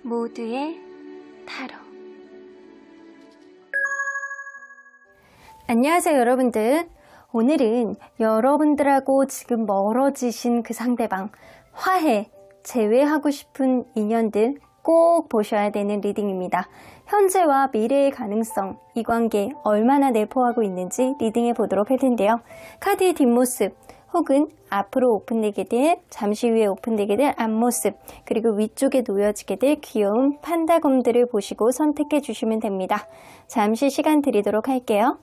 모두의 타로. 안녕하세요 여러분들. 오늘은 여러분들하고 지금 멀어지신 그 상대방, 화해, 재회하고 싶은 인연들 꼭 보셔야 되는 리딩입니다. 현재와 미래의 가능성, 이 관계 얼마나 내포하고 있는지 리딩해 보도록 할 텐데요. 카드의 뒷모습, 혹은 앞으로 오픈되게 될, 잠시 후에 오픈되게 될 앞모습, 그리고 위쪽에 놓여지게 될 귀여운 판다곰들을 보시고 선택해 주시면 됩니다. 잠시 시간 드리도록 할게요.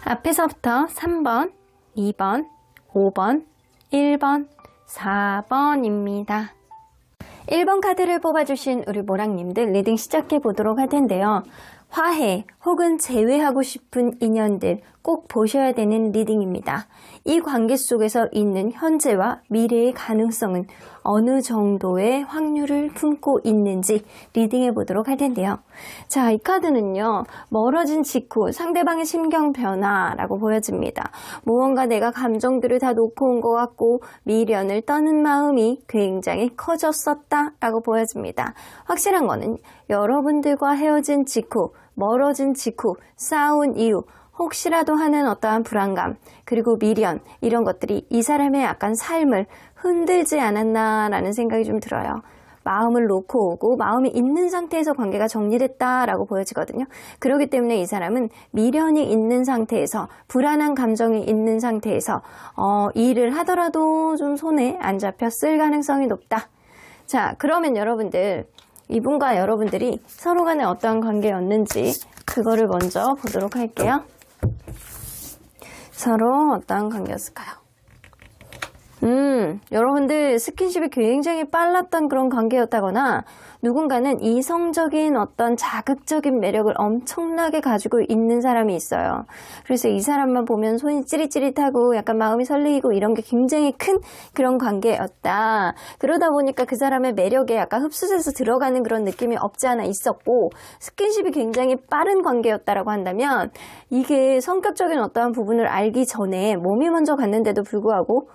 앞에서부터 3번, 2번, 5번, 1번, 4번입니다. 1번 카드를 뽑아주신 우리 모랑님들 리딩 시작해 보도록 할 텐데요. 화해 혹은 재회하고 싶은 인연들 꼭 보셔야 되는 리딩입니다. 이 관계 속에서 있는 현재와 미래의 가능성은 어느 정도의 확률을 품고 있는지 리딩해 보도록 할 텐데요. 자, 이 카드는요, 멀어진 직후 상대방의 심경 변화라고 보여집니다. 무언가 내가 감정들을 다 놓고 온 것 같고 미련을 떠는 마음이 굉장히 커졌었다라고 보여집니다. 확실한 거는 여러분들과 헤어진 직후, 멀어진 직후, 싸운 이유, 혹시라도 하는 어떠한 불안감, 그리고 미련, 이런 것들이 이 사람의 약간 삶을 흔들지 않았나라는 생각이 좀 들어요. 마음을 놓고 오고 마음이 있는 상태에서 관계가 정리됐다라고 보여지거든요. 그렇기 때문에 이 사람은 미련이 있는 상태에서, 불안한 감정이 있는 상태에서 일을 하더라도 좀 손에 안 잡혔을 가능성이 높다. 자, 그러면 여러분들, 이분과 여러분들이 서로 간에 어떠한 관계였는지 그거를 먼저 보도록 할게요. 서로 어떠한 관계였을까요? 여러분들 스킨십이 굉장히 빨랐던 그런 관계였다거나 누군가는 이성적인 어떤 자극적인 매력을 엄청나게 가지고 있는 사람이 있어요. 그래서 이 사람만 보면 손이 찌릿찌릿하고 약간 마음이 설레이고 이런 게 굉장히 큰 그런 관계였다. 그러다 보니까 그 사람의 매력에 약간 흡수돼서 들어가는 그런 느낌이 없지 않아 있었고, 스킨십이 굉장히 빠른 관계였다라고 한다면 이게 성격적인 어떠한 부분을 알기 전에 몸이 먼저 갔는데도 불구하고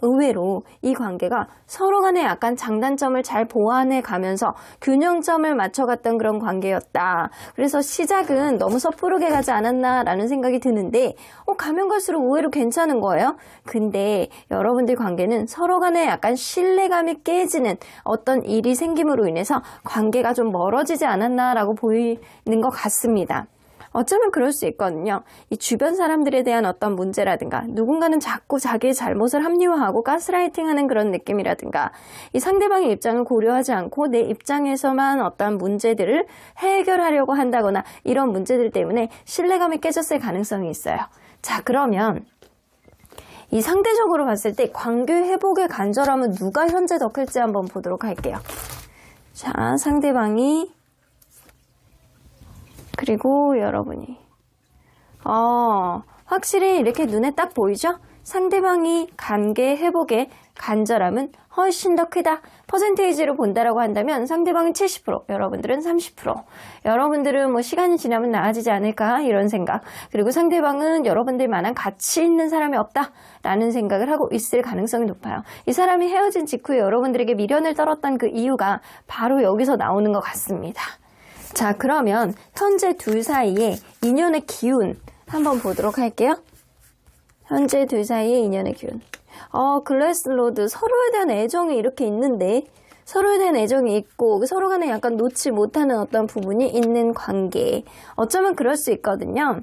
의외로 이 관계가 서로 간에 약간 장단점을 잘 보완해 가면서 균형점을 맞춰갔던 그런 관계였다. 그래서 시작은 너무 섣부르게 가지 않았나라는 생각이 드는데 가면 갈수록 의외로 괜찮은 거예요. 근데 여러분들 관계는 서로 간에 약간 신뢰감이 깨지는 어떤 일이 생김으로 인해서 관계가 좀 멀어지지 않았나라고 보이는 것 같습니다. 어쩌면 그럴 수 있거든요. 이 주변 사람들에 대한 어떤 문제라든가, 누군가는 자꾸 자기의 잘못을 합리화하고 가스라이팅하는 그런 느낌이라든가, 이 상대방의 입장을 고려하지 않고 내 입장에서만 어떤 문제들을 해결하려고 한다거나 이런 문제들 때문에 신뢰감이 깨졌을 가능성이 있어요. 자, 그러면 이 상대적으로 봤을 때 관계 회복의 간절함은 누가 현재 더 클지 한번 보도록 할게요. 자, 상대방이, 그리고 여러분이 확실히 이렇게 눈에 딱 보이죠? 상대방이 관계 회복의 간절함은 훨씬 더 크다. 퍼센테이지로 본다라고 한다면 상대방은 70%, 여러분들은 30%. 여러분들은 뭐 시간이 지나면 나아지지 않을까 이런 생각. 그리고 상대방은 여러분들만한 가치 있는 사람이 없다라는 생각을 하고 있을 가능성이 높아요. 이 사람이 헤어진 직후에 여러분들에게 미련을 떨었던 그 이유가 바로 여기서 나오는 것 같습니다. 자, 그러면 현재 둘 사이의 인연의 기운 한번 보도록 할게요. 현재 둘 사이의 인연의 기운. 글래스로드, 서로에 대한 애정이 이렇게 있는데, 서로에 대한 애정이 있고 서로 간에 약간 놓지 못하는 어떤 부분이 있는 관계. 어쩌면 그럴 수 있거든요.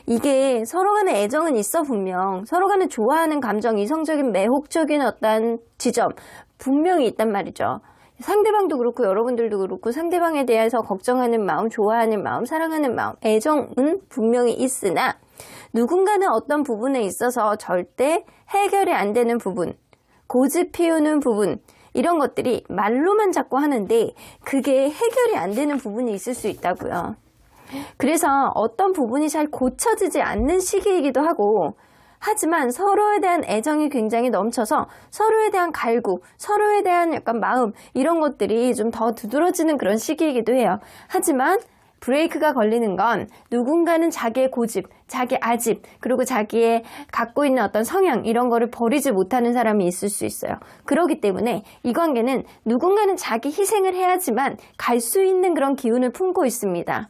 이게 서로 간에 애정은 있어 분명. 서로 간에 좋아하는 감정, 이성적인 매혹적인 어떤 지점 분명히 있단 말이죠. 상대방도 그렇고 여러분들도 그렇고 상대방에 대해서 걱정하는 마음, 좋아하는 마음, 사랑하는 마음, 애정은 분명히 있으나 누군가는 어떤 부분에 있어서 절대 해결이 안 되는 부분, 고집 피우는 부분, 이런 것들이 말로만 자꾸 하는데 그게 해결이 안 되는 부분이 있을 수 있다고요. 그래서 어떤 부분이 잘 고쳐지지 않는 시기이기도 하고, 하지만 서로에 대한 애정이 굉장히 넘쳐서 서로에 대한 갈구, 서로에 대한 약간 마음, 이런 것들이 좀 더 두드러지는 그런 시기이기도 해요. 하지만 브레이크가 걸리는 건 누군가는 자기의 고집, 자기 아집, 그리고 자기의 갖고 있는 어떤 성향, 이런 거를 버리지 못하는 사람이 있을 수 있어요. 그렇기 때문에 이 관계는 누군가는 자기 희생을 해야지만 갈 수 있는 그런 기운을 품고 있습니다.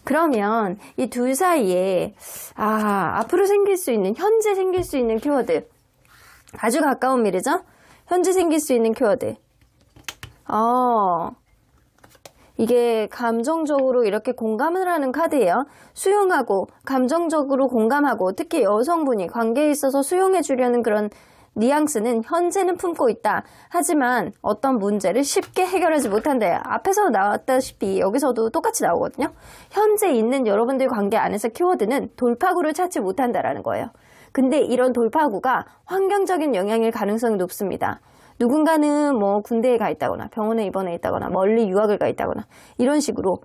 그러면 이 둘 사이에 앞으로 생길 수 있는, 현재 생길 수 있는 키워드, 아주 가까운 미래죠? 현재 생길 수 있는 키워드. 이게 감정적으로 이렇게 공감을 하는 카드예요. 수용하고 감정적으로 공감하고, 특히 여성분이 관계에 있어서 수용해 주려는 그런 뉘앙스는 현재는 품고 있다. 하지만 어떤 문제를 쉽게 해결하지 못한다. 앞에서 나왔다시피 여기서도 똑같이 나오거든요. 현재 있는 여러분들 관계 안에서 키워드는 돌파구를 찾지 못한다라는 거예요. 근데 이런 돌파구가 환경적인 영향일 가능성이 높습니다. 누군가는 뭐 군대에 가 있다거나 병원에 입원해 있다거나 멀리 유학을 가 있다거나 이런 식으로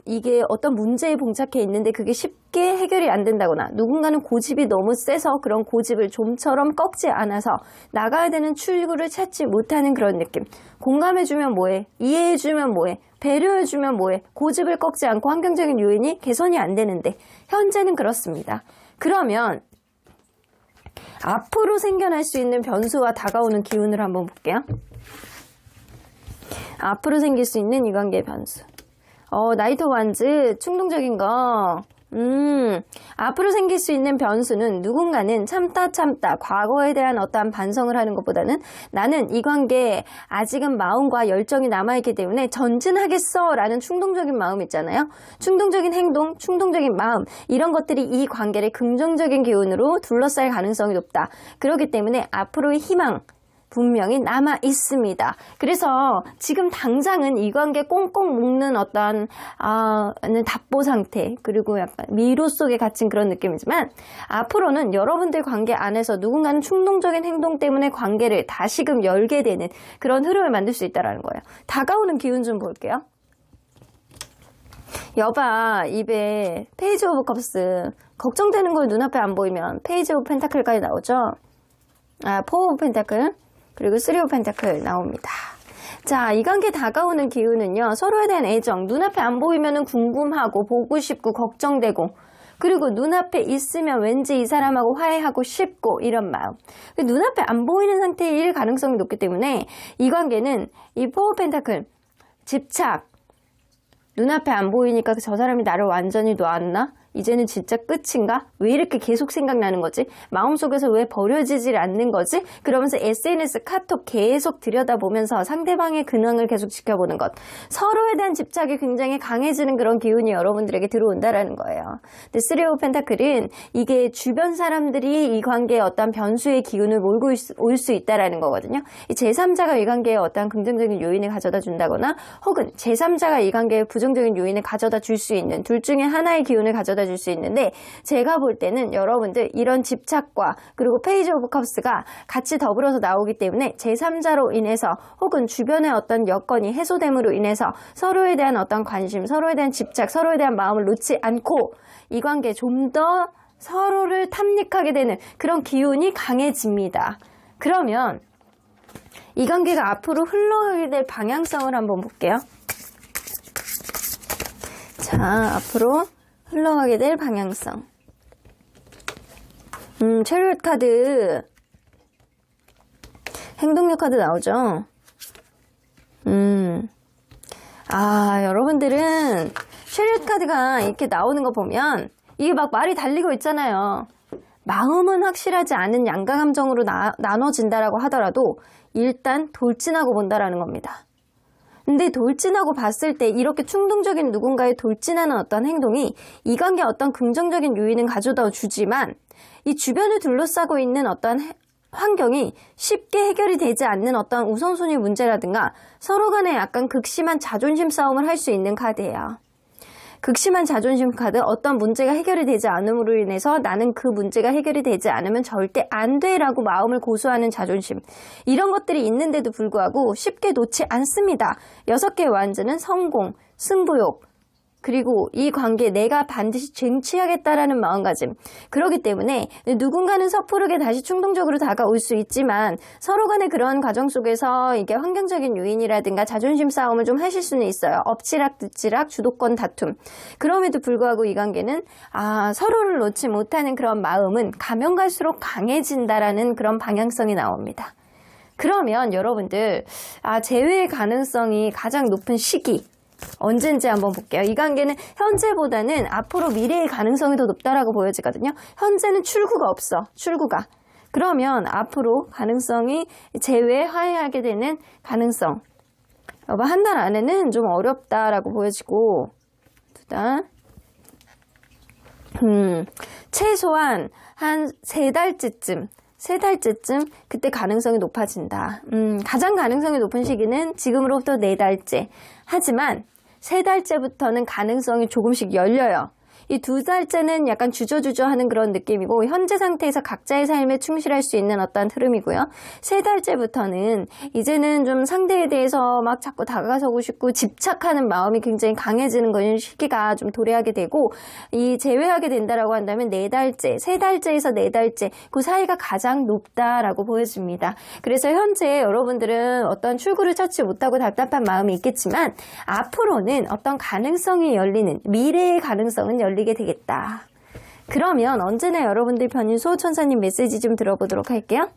이게 어떤 문제에 봉착해 있는데 그게 쉽게 해결이 안 된다거나, 누군가는 고집이 너무 세서 그런 고집을 좀처럼 꺾지 않아서 나가야 되는 출구를 찾지 못하는 그런 느낌. 공감해주면 뭐해? 이해해주면 뭐해? 배려해주면 뭐해? 고집을 꺾지 않고 환경적인 요인이 개선이 안 되는데 현재는 그렇습니다. 그러면 앞으로 생겨날 수 있는 변수와 다가오는 기운을 한번 볼게요. 앞으로 생길 수 있는 이 관계의 변수. 나이트 완즈, 충동적인 거. 앞으로 생길 수 있는 변수는 누군가는 참다 과거에 대한 어떠한 반성을 하는 것보다는 나는 이 관계에 아직은 마음과 열정이 남아있기 때문에 전진하겠어 라는 충동적인 마음 있잖아요. 충동적인 행동, 충동적인 마음, 이런 것들이 이 관계를 긍정적인 기운으로 둘러쌀 가능성이 높다. 그렇기 때문에 앞으로의 희망 분명히 남아 있습니다. 그래서 지금 당장은 이 관계 꽁꽁 묶는 어떤 답보 상태, 그리고 약간 미로 속에 갇힌 그런 느낌이지만, 앞으로는 여러분들 관계 안에서 누군가는 충동적인 행동 때문에 관계를 다시금 열게 되는 그런 흐름을 만들 수 있다는 거예요. 다가오는 기운 좀 볼게요. 여봐, 입에 페이지 오브 컵스, 걱정되는 걸 눈앞에 안 보이면 페이지 오브 펜타클까지 나오죠. 포 오브 펜타클, 그리고 3 오브 펜타클 나옵니다. 자, 이 관계 다가오는 기운은요, 서로에 대한 애정, 눈앞에 안 보이면 궁금하고 보고 싶고 걱정되고, 그리고 눈앞에 있으면 왠지 이 사람하고 화해하고 싶고, 이런 마음. 눈앞에 안 보이는 상태일 가능성이 높기 때문에 이 관계는 이 4 오브 펜타클, 집착, 눈앞에 안 보이니까 저 사람이 나를 완전히 놨나? 이제는 진짜 끝인가? 왜 이렇게 계속 생각나는 거지? 마음속에서 왜 버려지질 않는 거지? 그러면서 SNS, 카톡 계속 들여다보면서 상대방의 근황을 계속 지켜보는 것. 서로에 대한 집착이 굉장히 강해지는 그런 기운이 여러분들에게 들어온다라는 거예요. 근데 3 오브 펜타클은 이게 주변 사람들이 이 관계에 어떤 변수의 기운을 몰고 올 수 있다라는 거거든요. 이 제3자가 이 관계에 어떤 긍정적인 요인을 가져다 준다거나, 혹은 제3자가 이 관계에 부정적인 요인을 가져다 줄 수 있는, 둘 중에 하나의 기운을 가져다 줄 수 있는데, 제가 볼 때는 여러분들 이런 집착과 그리고 페이지 오브 컵스가 같이 더불어서 나오기 때문에 제3자로 인해서, 혹은 주변의 어떤 여건이 해소됨으로 인해서 서로에 대한 어떤 관심, 서로에 대한 집착, 서로에 대한 마음을 놓지 않고 이 관계에 좀 더 서로를 탐닉하게 되는 그런 기운이 강해집니다. 그러면 이 관계가 앞으로 흘러가게 될 방향성을 한번 볼게요. 자, 앞으로 흘러가게 될 방향성. 체리엇 카드, 행동력 카드 나오죠? 여러분들은 체리엇 카드가 이렇게 나오는 거 보면 이게 막 말이 달리고 있잖아요. 마음은 확실하지 않은 양가 감정으로 나눠진다라고 하더라도 일단 돌진하고 본다라는 겁니다. 근데 돌진하고 봤을 때 이렇게 충동적인 누군가의 돌진하는 어떤 행동이 이 관계에 어떤 긍정적인 요인은 가져다 주지만, 이 주변을 둘러싸고 있는 어떤 환경이 쉽게 해결이 되지 않는 어떤 우선순위 문제라든가 서로 간에 약간 극심한 자존심 싸움을 할 수 있는 카드예요. 극심한 자존심 카드, 어떤 문제가 해결이 되지 않음으로 인해서 나는 그 문제가 해결이 되지 않으면 절대 안 돼라고 마음을 고수하는 자존심. 이런 것들이 있는데도 불구하고 쉽게 놓지 않습니다. 6개의 완즈는 성공, 승부욕, 그리고 이 관계에 내가 반드시 쟁취하겠다라는 마음가짐. 그렇기 때문에 누군가는 섣부르게 다시 충동적으로 다가올 수 있지만 서로 간의 그런 과정 속에서 이게 환경적인 요인이라든가 자존심 싸움을 좀 하실 수는 있어요. 엎치락뒤치락, 주도권 다툼. 그럼에도 불구하고 이 관계는 서로를 놓지 못하는 그런 마음은 가면 갈수록 강해진다라는 그런 방향성이 나옵니다. 그러면 여러분들 재회의 가능성이 가장 높은 시기 언제인지 한번 볼게요. 이 관계는 현재보다는 앞으로 미래의 가능성이 더 높다라고 보여지거든요. 현재는 출구가 없어. 출구가. 그러면 앞으로 가능성이 재회 화해하게 되는 가능성. 한 달 안에는 좀 어렵다라고 보여지고 최소한 한 3달째쯤 그때 가능성이 높아진다. 가장 가능성이 높은 시기는 지금으로부터 4달째. 하지만 3달째부터는 가능성이 조금씩 열려요. 이 2달째는 약간 주저주저 하는 그런 느낌이고 현재 상태에서 각자의 삶에 충실할 수 있는 어떤 흐름이고요. 3달째부터는 이제는 좀 상대에 대해서 막 자꾸 다가서고 싶고 집착하는 마음이 굉장히 강해지는 그런 시기가 좀 도래하게 되고 이 재회하게 된다라고 한다면 4달째, 3달째에서 4달째 그 사이가 가장 높다라고 보여집니다. 그래서 현재 여러분들은 어떤 출구를 찾지 못하고 답답한 마음이 있겠지만 앞으로는 어떤 가능성이 열리는 미래의 가능성은 열리게 되겠다. 그러면 언제나 여러분들 편인 수호천사님 메시지 좀 들어보도록 할게요.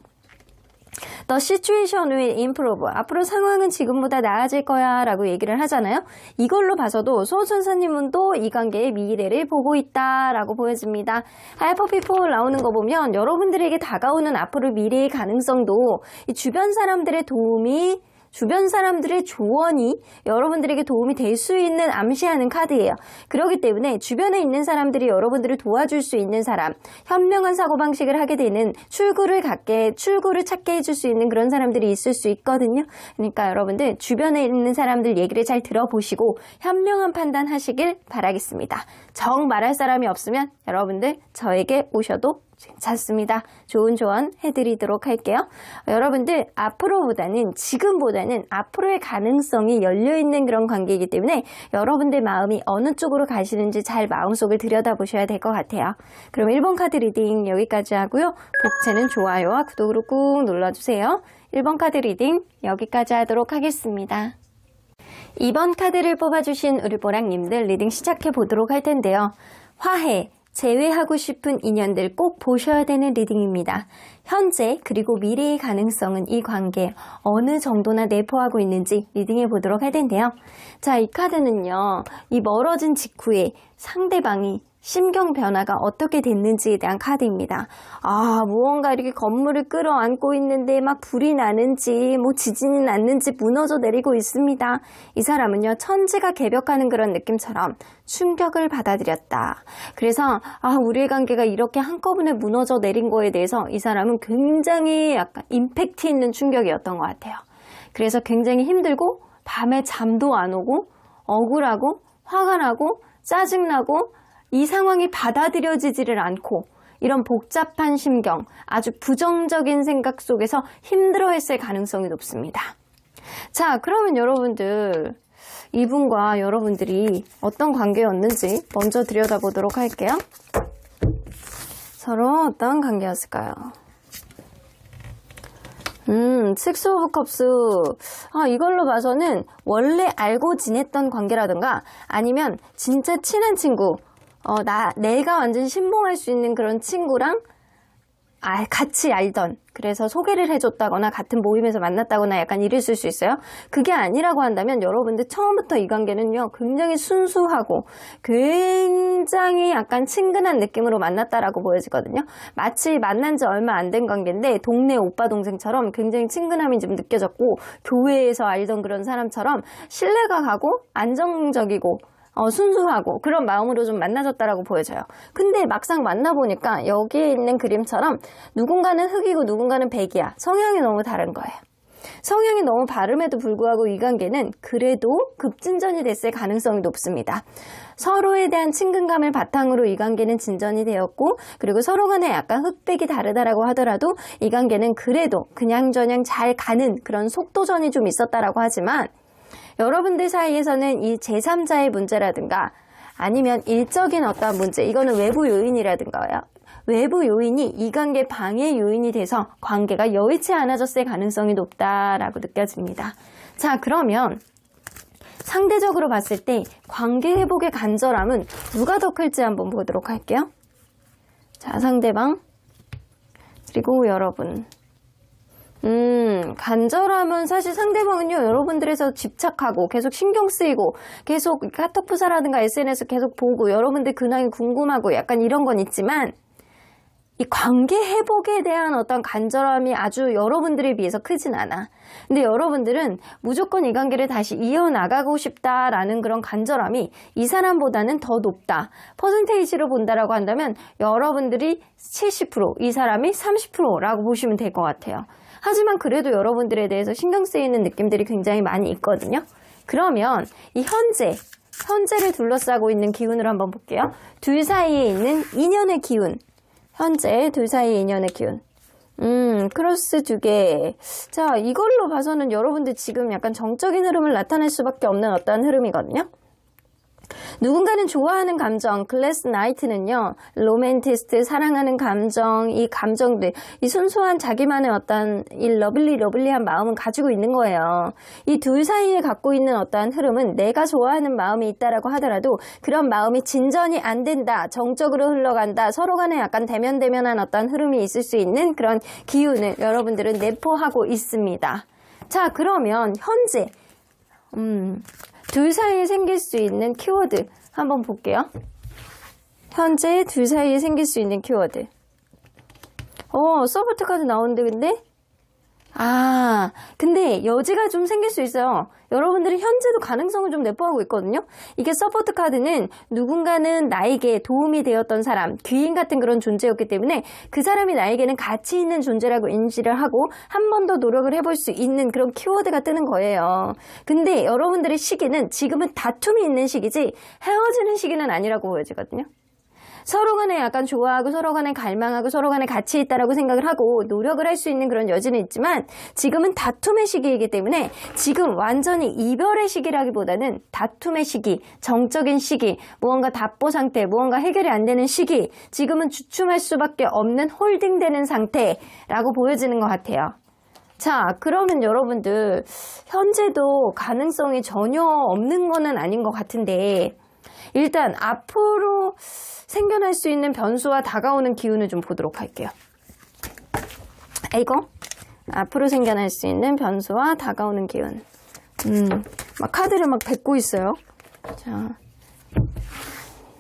The situation will improve. 앞으로 상황은 지금보다 나아질 거야 라고 얘기를 하잖아요. 이걸로 봐서도 수호천사님은 또 이 관계의 미래를 보고 있다 라고 보여집니다. 하이퍼피폴 나오는 거 보면 여러분들에게 다가오는 앞으로 미래의 가능성도 이 주변 사람들의 도움이 주변 사람들의 조언이 여러분들에게 도움이 될 수 있는 암시하는 카드예요. 그렇기 때문에 주변에 있는 사람들이 여러분들을 도와줄 수 있는 사람, 현명한 사고방식을 하게 되는 출구를 찾게 해줄 수 있는 그런 사람들이 있을 수 있거든요. 그러니까 여러분들 주변에 있는 사람들 얘기를 잘 들어보시고 현명한 판단하시길 바라겠습니다. 정 말할 사람이 없으면 여러분들 저에게 오셔도 괜찮습니다. 좋은 조언 해드리도록 할게요. 여러분들 앞으로보다는 지금보다는 앞으로의 가능성이 열려있는 그런 관계이기 때문에 여러분들 마음이 어느 쪽으로 가시는지 잘 마음속을 들여다보셔야 될 것 같아요. 그럼 1번 카드 리딩 여기까지 하고요. 복채는 좋아요와 구독으로 꾹 눌러주세요. 1번 카드 리딩 여기까지 하도록 하겠습니다. 2번 카드를 뽑아주신 우리 보랑님들 리딩 시작해 보도록 할 텐데요. 화해, 재회하고 싶은 인연들 꼭 보셔야 되는 리딩입니다. 현재 그리고 미래의 가능성은 이 관계 어느 정도나 내포하고 있는지 리딩해 보도록 할 텐데요. 자, 이 카드는요. 이 멀어진 직후에 상대방이 심경 변화가 어떻게 됐는지에 대한 카드입니다. 무언가 이렇게 건물을 끌어안고 있는데 막 불이 나는지 지진이 났는지 무너져 내리고 있습니다. 이 사람은요. 천지가 개벽하는 그런 느낌처럼 충격을 받아들였다. 그래서 우리의 관계가 이렇게 한꺼번에 무너져 내린 거에 대해서 이 사람은 굉장히 약간 임팩트 있는 충격이었던 것 같아요. 그래서 굉장히 힘들고 밤에 잠도 안 오고 억울하고 화가 나고 짜증나고 이 상황이 받아들여지지를 않고 이런 복잡한 심경, 아주 부정적인 생각 속에서 힘들어했을 가능성이 높습니다. 자, 그러면 여러분들 이분과 여러분들이 어떤 관계였는지 먼저 들여다보도록 할게요. 서로 어떤 관계였을까요? 식스 오브 컵스. 이걸로 봐서는 원래 알고 지냈던 관계라든가 아니면 진짜 친한 친구, 내가 완전 신봉할 수 있는 그런 친구랑 같이 알던, 그래서 소개를 해줬다거나 같은 모임에서 만났다거나 약간 이랬을 수 있어요. 그게 아니라고 한다면 여러분들 처음부터 이 관계는요 굉장히 순수하고 굉장히 약간 친근한 느낌으로 만났다라고 보여지거든요. 마치 만난 지 얼마 안 된 관계인데 동네 오빠 동생처럼 굉장히 친근함이 좀 느껴졌고 교회에서 알던 그런 사람처럼 신뢰가 가고 안정적이고 순수하고 그런 마음으로 좀 만나졌다라고 보여져요. 근데 막상 만나보니까 여기에 있는 그림처럼 누군가는 흑이고 누군가는 백이야. 성향이 너무 다른 거예요. 성향이 너무 다름에도 불구하고 이 관계는 그래도 급진전이 됐을 가능성이 높습니다. 서로에 대한 친근감을 바탕으로 이 관계는 진전이 되었고, 그리고 서로 간에 약간 흑백이 다르다라고 하더라도 이 관계는 그래도 그냥저냥 잘 가는 그런 속도전이 좀 있었다라고 하지만, 여러분들 사이에서는 이 제3자의 문제라든가 아니면 일적인 어떠한 문제, 이거는 외부 요인이라든가요. 외부 요인이 이 관계 방해 요인이 돼서 관계가 여의치 않아졌을 가능성이 높다라고 느껴집니다. 자, 그러면 상대적으로 봤을 때 관계 회복의 간절함은 누가 더 클지 한번 보도록 할게요. 자, 상대방 그리고 여러분. 간절함은 사실 상대방은요, 여러분들에서 집착하고 계속 신경 쓰이고 계속 카톡 프사라든가 SNS 계속 보고 여러분들 근황이 궁금하고 약간 이런 건 있지만, 이 관계 회복에 대한 어떤 간절함이 아주 여러분들에 비해서 크진 않아. 근데 여러분들은 무조건 이 관계를 다시 이어나가고 싶다라는 그런 간절함이 이 사람보다는 더 높다. 퍼센테이지로 본다라고 한다면 여러분들이 70%, 이 사람이 30%라고 보시면 될 것 같아요. 하지만 그래도 여러분들에 대해서 신경 쓰이는 느낌들이 굉장히 많이 있거든요. 그러면 이 현재를 둘러싸고 있는 기운을 한번 볼게요. 둘 사이에 있는 인연의 기운. 현재 둘 사이의 인연의 기운. 크로스 2개. 자, 이걸로 봐서는 여러분들 지금 약간 정적인 흐름을 나타낼 수밖에 없는 어떠한 흐름이거든요. 누군가는 좋아하는 감정, 글래스 나이트는요, 로맨티스트, 사랑하는 감정, 이 감정들, 이 순수한 자기만의 어떤 이 러블리한 마음은 가지고 있는 거예요. 이 둘 사이에 갖고 있는 어떠한 흐름은 내가 좋아하는 마음이 있다라고 하더라도 그런 마음이 진전이 안 된다, 정적으로 흘러간다, 서로 간에 약간 대면대면한 어떤 흐름이 있을 수 있는 그런 기운을 여러분들은 내포하고 있습니다. 자, 그러면 현재 둘 사이에 생길 수 있는 키워드 한번 볼게요. 현재 둘 사이에 생길 수 있는 키워드. 서포트 카드 나오는데 근데 여지가 좀 생길 수 있어요. 여러분들은 현재도 가능성을 좀 내포하고 있거든요. 이게 서포트 카드는 누군가는 나에게 도움이 되었던 사람, 귀인 같은 그런 존재였기 때문에 그 사람이 나에게는 가치 있는 존재라고 인지를 하고 한 번 더 노력을 해볼 수 있는 그런 키워드가 뜨는 거예요. 근데 여러분들의 시기는 지금은 다툼이 있는 시기지 헤어지는 시기는 아니라고 보여지거든요. 서로 간에 약간 좋아하고 서로 간에 갈망하고 서로 간에 가치 있다라고 생각을 하고 노력을 할 수 있는 그런 여지는 있지만 지금은 다툼의 시기이기 때문에 지금 완전히 이별의 시기라기보다는 다툼의 시기, 정적인 시기, 무언가 답보 상태, 무언가 해결이 안 되는 시기, 지금은 주춤할 수밖에 없는 홀딩되는 상태라고 보여지는 것 같아요. 자, 그러면 여러분들 현재도 가능성이 전혀 없는 거는 아닌 것 같은데 일단 앞으로 생겨날 수 있는 변수와 다가오는 기운을 좀 보도록 할게요. 앞으로 생겨날 수 있는 변수와 다가오는 기운. 막 카드를 막 뱉고 있어요.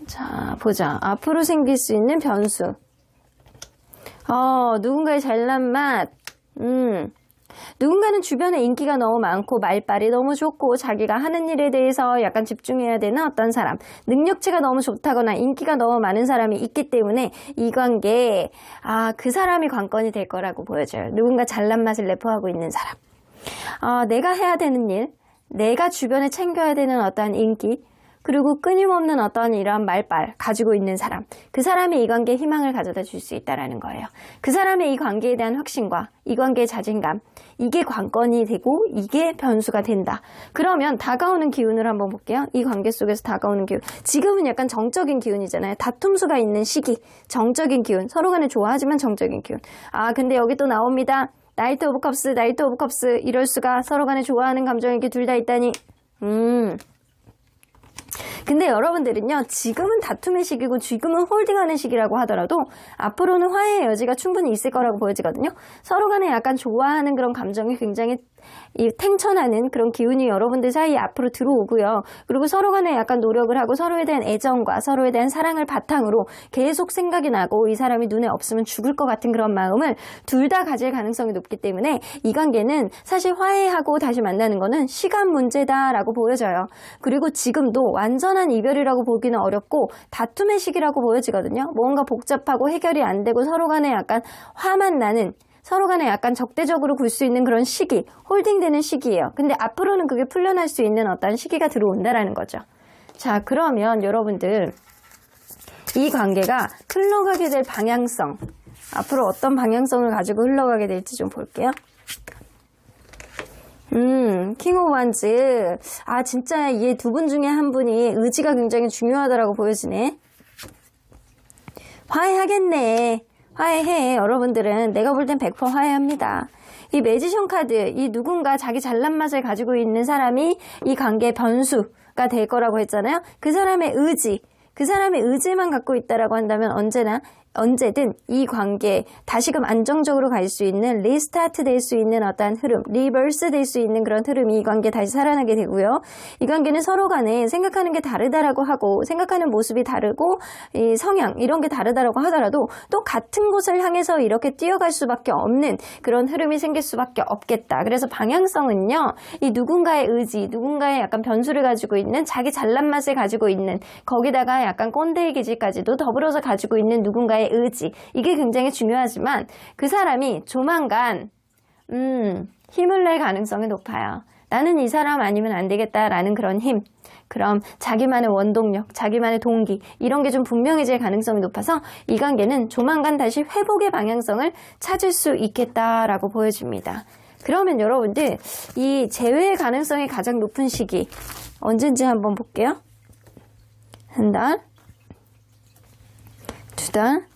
자, 보자. 앞으로 생길 수 있는 변수. 누군가의 잘난 맛. 누군가는 주변에 인기가 너무 많고 말빨이 너무 좋고 자기가 하는 일에 대해서 약간 집중해야 되는 어떤 사람, 능력치가 너무 좋다거나 인기가 너무 많은 사람이 있기 때문에 이 관계에 그 사람이 관건이 될 거라고 보여져요. 누군가 잘난 맛을 내포하고 있는 사람, 내가 해야 되는 일, 내가 주변에 챙겨야 되는 어떠한 인기, 그리고 끊임없는 어떤 이러한 말빨 가지고 있는 사람, 그 사람이 이 관계에 희망을 가져다 줄 수 있다는 거예요. 그 사람의 이 관계에 대한 확신과 이 관계의 자신감, 이게 관건이 되고 이게 변수가 된다. 그러면 다가오는 기운을 한번 볼게요. 이 관계 속에서 다가오는 기운. 지금은 약간 정적인 기운이잖아요. 다툼수가 있는 시기, 정적인 기운. 서로 간에 좋아하지만 정적인 기운. 근데 여기 또 나옵니다. 나이트 오브 컵스. 이럴 수가. 서로 간에 좋아하는 감정이 둘 다 있다니. 근데 여러분들은요, 지금은 다툼의 시기고 지금은 홀딩하는 시기라고 하더라도 앞으로는 화해의 여지가 충분히 있을 거라고 보여지거든요. 서로 간에 약간 좋아하는 그런 감정이 굉장히 탱천하는 그런 기운이 여러분들 사이에 앞으로 들어오고요. 그리고 서로 간에 약간 노력을 하고 서로에 대한 애정과 서로에 대한 사랑을 바탕으로 계속 생각이 나고 이 사람이 눈에 없으면 죽을 것 같은 그런 마음을 둘 다 가질 가능성이 높기 때문에 이 관계는 사실 화해하고 다시 만나는 거는 시간 문제다라고 보여져요. 그리고 지금도 완전한 이별이라고 보기는 어렵고 다툼의 시기라고 보여지거든요. 뭔가 복잡하고 해결이 안 되고 서로 간에 약간 화만 나는, 서로 간에 약간 적대적으로 굴 수 있는 그런 시기, 홀딩되는 시기예요. 근데 앞으로는 그게 풀려날 수 있는 어떤 시기가 들어온다라는 거죠. 자, 그러면 여러분들 이 관계가 흘러가게 될 방향성, 앞으로 어떤 방향성을 가지고 흘러가게 될지 좀 볼게요. 킹 오브 완즈. 아, 진짜 이 두 분 중에 한 분이 의지가 굉장히 중요하다라고 보여지네. 화해하겠네. 화해해. 여러분들은 내가 볼 땐 100% 화해합니다. 이 매지션 카드, 이 누군가 자기 잘난 맛을 가지고 있는 사람이 이 관계의 변수가 될 거라고 했잖아요. 그 사람의 의지, 그 사람의 의지만 갖고 있다라고 한다면 언제든 이 관계 다시금 안정적으로 갈 수 있는, 리스타트 될 수 있는 어떤 흐름, 리버스 될 수 있는 그런 흐름이 이 관계 다시 살아나게 되고요. 이 관계는 서로 간에 생각하는 게 다르다라고 하고, 생각하는 모습이 다르고, 이 성향 이런 게 다르다라고 하더라도 또 같은 곳을 향해서 이렇게 뛰어갈 수밖에 없는 그런 흐름이 생길 수밖에 없겠다. 그래서 방향성은요, 이 누군가의 의지, 누군가의 약간 변수를 가지고 있는, 자기 잘난 맛을 가지고 있는, 거기다가 약간 꼰대의 기질까지도 더불어서 가지고 있는 누군가의 의지, 이게 굉장히 중요하지만 그 사람이 조만간 힘을 낼 가능성이 높아요. 나는 이 사람 아니면 안 되겠다라는 그런 힘, 그럼 자기만의 원동력, 자기만의 동기, 이런 게 좀 분명해질 가능성이 높아서 이 관계는 조만간 다시 회복의 방향성을 찾을 수 있겠다라고 보여집니다. 그러면 여러분들 이 재회의 가능성이 가장 높은 시기 언제인지 한번 볼게요. 한 달, 두 달,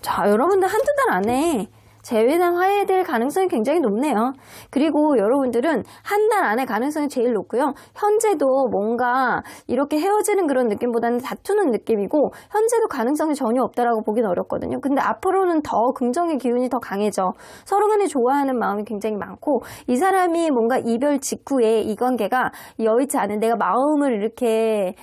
자, 여러분들 한두 달 안에 재회나 화해될 가능성이 굉장히 높네요. 그리고 여러분들은 한 달 안에 가능성이 제일 높고요. 현재도 뭔가 이렇게 헤어지는 그런 느낌보다는 다투는 느낌이고, 현재도 가능성이 전혀 없다라고 보긴 어렵거든요. 근데 앞으로는 더 긍정의 기운이 더 강해져. 서로 간에 좋아하는 마음이 굉장히 많고, 이 사람이 뭔가 이별 직후에 이 관계가 여의치 않은, 내가 마음을 이렇게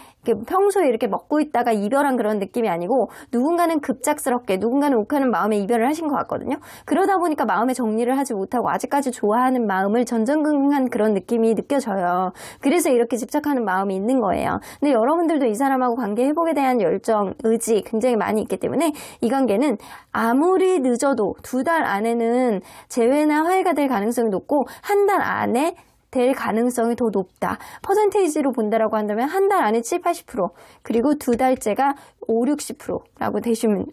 평소에 이렇게 먹고 있다가 이별한 그런 느낌이 아니고, 누군가는 급작스럽게, 누군가는 욱하는 마음에 이별을 하신 것 같거든요. 그러다 보니까 마음의 정리를 하지 못하고 아직까지 좋아하는 마음을 전전긍긍한 그런 느낌이 느껴져요. 그래서 이렇게 집착하는 마음이 있는 거예요. 근데 여러분들도 이 사람하고 관계 회복에 대한 열정, 의지 굉장히 많이 있기 때문에 이 관계는 아무리 늦어도 두 달 안에는 재회나 화해가 될 가능성이 높고, 한 달 안에 될 가능성이 더 높다. 퍼센테이지로 본다라고 한다면 한 달 안에 7, 80%, 그리고 두 달째가 5, 60%라고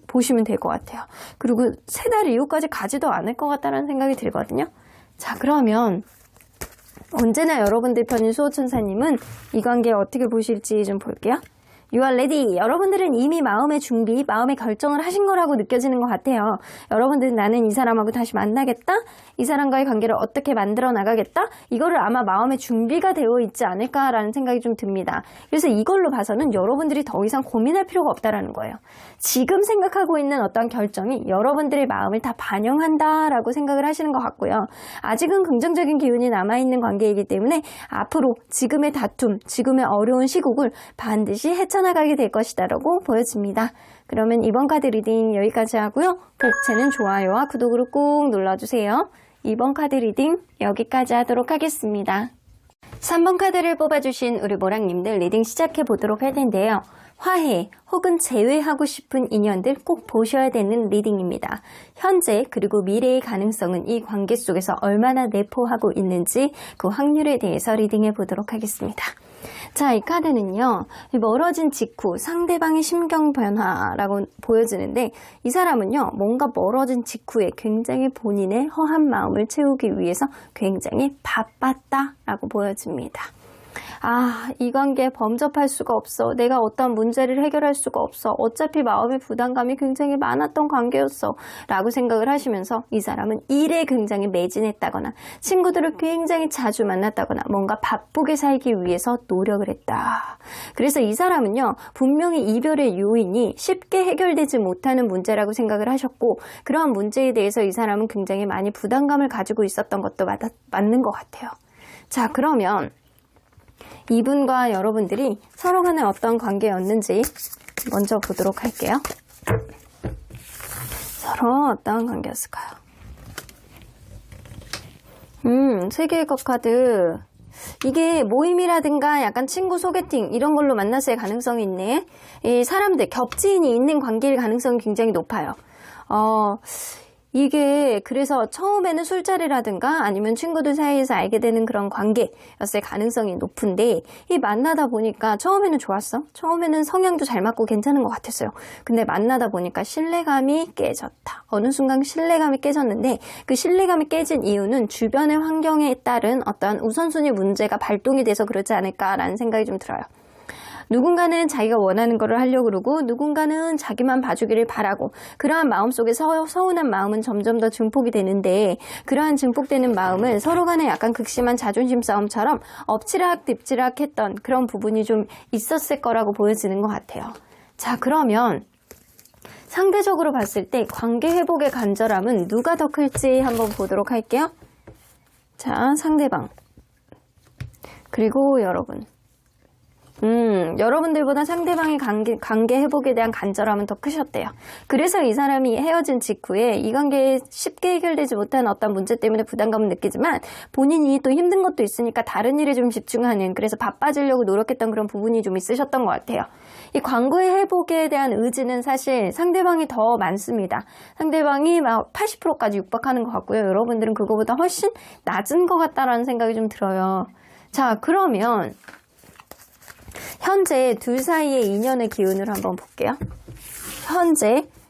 보시면 될 것 같아요. 그리고 세 달 이후까지 가지도 않을 것 같다는 생각이 들거든요. 자, 그러면 언제나 여러분들 편인 수호천사님은 이 관계 어떻게 보실지 좀 볼게요. You are ready. 여러분들은 이미 마음의 준비, 마음의 결정을 하신 거라고 느껴지는 것 같아요. 여러분들은 나는 이 사람하고 다시 만나겠다? 이 사람과의 관계를 어떻게 만들어 나가겠다? 이거를 아마 마음의 준비가 되어 있지 않을까라는 생각이 좀 듭니다. 그래서 이걸로 봐서는 여러분들이 더 이상 고민할 필요가 없다라는 거예요. 지금 생각하고 있는 어떤 결정이 여러분들의 마음을 다 반영한다라고 생각을 하시는 것 같고요. 아직은 긍정적인 기운이 남아있는 관계이기 때문에 앞으로 지금의 다툼, 지금의 어려운 시국을 반드시 헤쳐나가게 될 것이다라고 보여집니다. 그러면 이번 카드 리딩 여기까지 하고요. 복채는 좋아요와 구독으로 꼭 눌러주세요. 이번 카드 리딩 여기까지 하도록 하겠습니다. 3번 카드를 뽑아주신 우리 모랑님들 리딩 시작해 보도록 할 텐데요. 화해 혹은 재회하고 싶은 인연들 꼭 보셔야 되는 리딩입니다. 현재 그리고 미래의 가능성은 이 관계 속에서 얼마나 내포하고 있는지 그 확률에 대해서 리딩해 보도록 하겠습니다. 자, 이 카드는요, 멀어진 직후 상대방의 심경 변화라고 보여지는데, 이 사람은요, 뭔가 멀어진 직후에 굉장히 본인의 허한 마음을 채우기 위해서 굉장히 바빴다라고 보여집니다. 아, 이 관계에 범접할 수가 없어. 내가 어떤 문제를 해결할 수가 없어. 어차피 마음의 부담감이 굉장히 많았던 관계였어. 라고 생각을 하시면서 이 사람은 일에 굉장히 매진했다거나 친구들을 굉장히 자주 만났다거나 뭔가 바쁘게 살기 위해서 노력을 했다. 그래서 이 사람은요, 분명히 이별의 요인이 쉽게 해결되지 못하는 문제라고 생각을 하셨고, 그러한 문제에 대해서 이 사람은 굉장히 많이 부담감을 가지고 있었던 것도 맞는 것 같아요. 자, 그러면 이분과 여러분들이 서로 간에 어떤 관계였는지 먼저 보도록 할게요. 서로 어떤 관계였을까요? 세 개의 것 카드. 이게 모임이라든가 약간 친구 소개팅 이런 걸로 만났을 가능성이 있네. 이 사람들, 겹지인이 있는 관계일 가능성이 굉장히 높아요. 이게 그래서 처음에는 술자리라든가 아니면 친구들 사이에서 알게 되는 그런 관계였을 가능성이 높은데 이 만나다 보니까 처음에는 좋았어. 처음에는 성향도 잘 맞고 괜찮은 것 같았어요. 근데 만나다 보니까 신뢰감이 깨졌다. 어느 순간 신뢰감이 깨졌는데 그 신뢰감이 깨진 이유는 주변의 환경에 따른 어떤 우선순위 문제가 발동이 돼서 그렇지 않을까라는 생각이 좀 들어요. 누군가는 자기가 원하는 거를 하려고 그러고 누군가는 자기만 봐주기를 바라고 그러한 마음속에 서운한 마음은 점점 더 증폭이 되는데 그러한 증폭되는 마음은 서로 간에 약간 극심한 자존심 싸움처럼 엎치락 뒤치락 했던 그런 부분이 좀 있었을 거라고 보여지는 것 같아요. 자, 그러면 상대적으로 봤을 때 관계 회복의 간절함은 누가 더 클지 한번 보도록 할게요. 자, 상대방 그리고 여러분. 여러분들보다 상대방의 관계 회복에 대한 간절함은 더 크셨대요. 그래서 이 사람이 헤어진 직후에 이 관계에 쉽게 해결되지 못한 어떤 문제 때문에 부담감을 느끼지만 본인이 또 힘든 것도 있으니까 다른 일에 좀 집중하는, 그래서 바빠지려고 노력했던 그런 부분이 좀 있으셨던 것 같아요. 이 관계 회복에 대한 의지는 사실 상대방이 더 많습니다. 상대방이 막 80%까지 육박하는 것 같고요. 여러분들은 그거보다 훨씬 낮은 것 같다라는 생각이 좀 들어요. 자, 그러면 현재 둘 사이의 인연의 기운을 한번 볼게요.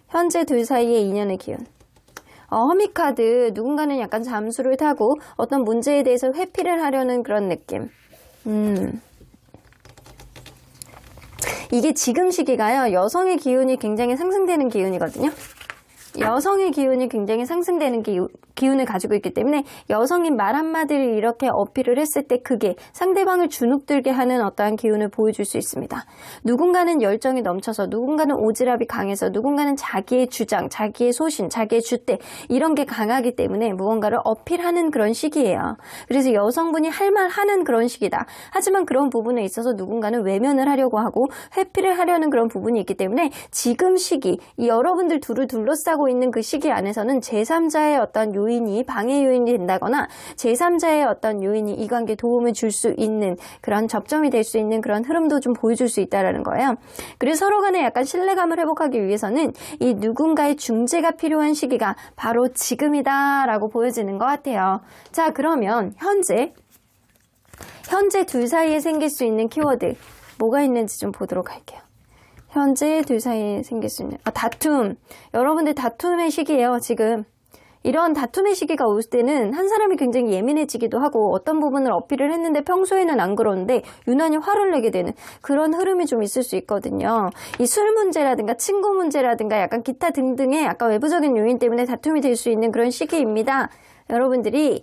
현재 둘 사이의 인연의 기운. 허미카드, 누군가는 약간 잠수를 타고 어떤 문제에 대해서 회피를 하려는 그런 느낌. 이게 지금 시기가요, 여성의 기운이 굉장히 상승되는 기운이거든요. 여성의 기운이 굉장히 상승되는 기운을 가지고 있기 때문에 여성인 말 한마디를 이렇게 어필을 했을 때 그게 상대방을 주눅들게 하는 어떠한 기운을 보여줄 수 있습니다. 누군가는 열정이 넘쳐서, 누군가는 오지랖이 강해서, 누군가는 자기의 주장, 자기의 소신, 자기의 주대 이런 게 강하기 때문에 무언가를 어필하는 그런 시기예요. 그래서 여성분이 할 말 하는 그런 시기다. 하지만 그런 부분에 있어서 누군가는 외면을 하려고 하고 회피를 하려는 그런 부분이 있기 때문에 지금 시기, 이 여러분들 둘을 둘러싸고 있는 그 시기 안에서는 제3자의 어떤 요인이 방해 요인이 된다거나 제3자의 어떤 요인이 이 관계에 도움을 줄 수 있는 그런 접점이 될 수 있는 그런 흐름도 좀 보여줄 수 있다는 거예요. 그래서 서로 간에 약간 신뢰감을 회복하기 위해서는 이 누군가의 중재가 필요한 시기가 바로 지금이다라고 보여지는 것 같아요. 자, 그러면 현재 둘 사이에 생길 수 있는 키워드 뭐가 있는지 좀 보도록 할게요. 현재 둘 사이에 생길 수 있는 다툼. 여러분들 다툼의 시기예요. 지금 이런 다툼의 시기가 올 때는 한 사람이 굉장히 예민해지기도 하고 어떤 부분을 어필을 했는데 평소에는 안 그러는데 유난히 화를 내게 되는 그런 흐름이 좀 있을 수 있거든요. 이 술 문제라든가 친구 문제라든가 약간 기타 등등의 약간 외부적인 요인 때문에 다툼이 될 수 있는 그런 시기입니다. 여러분들이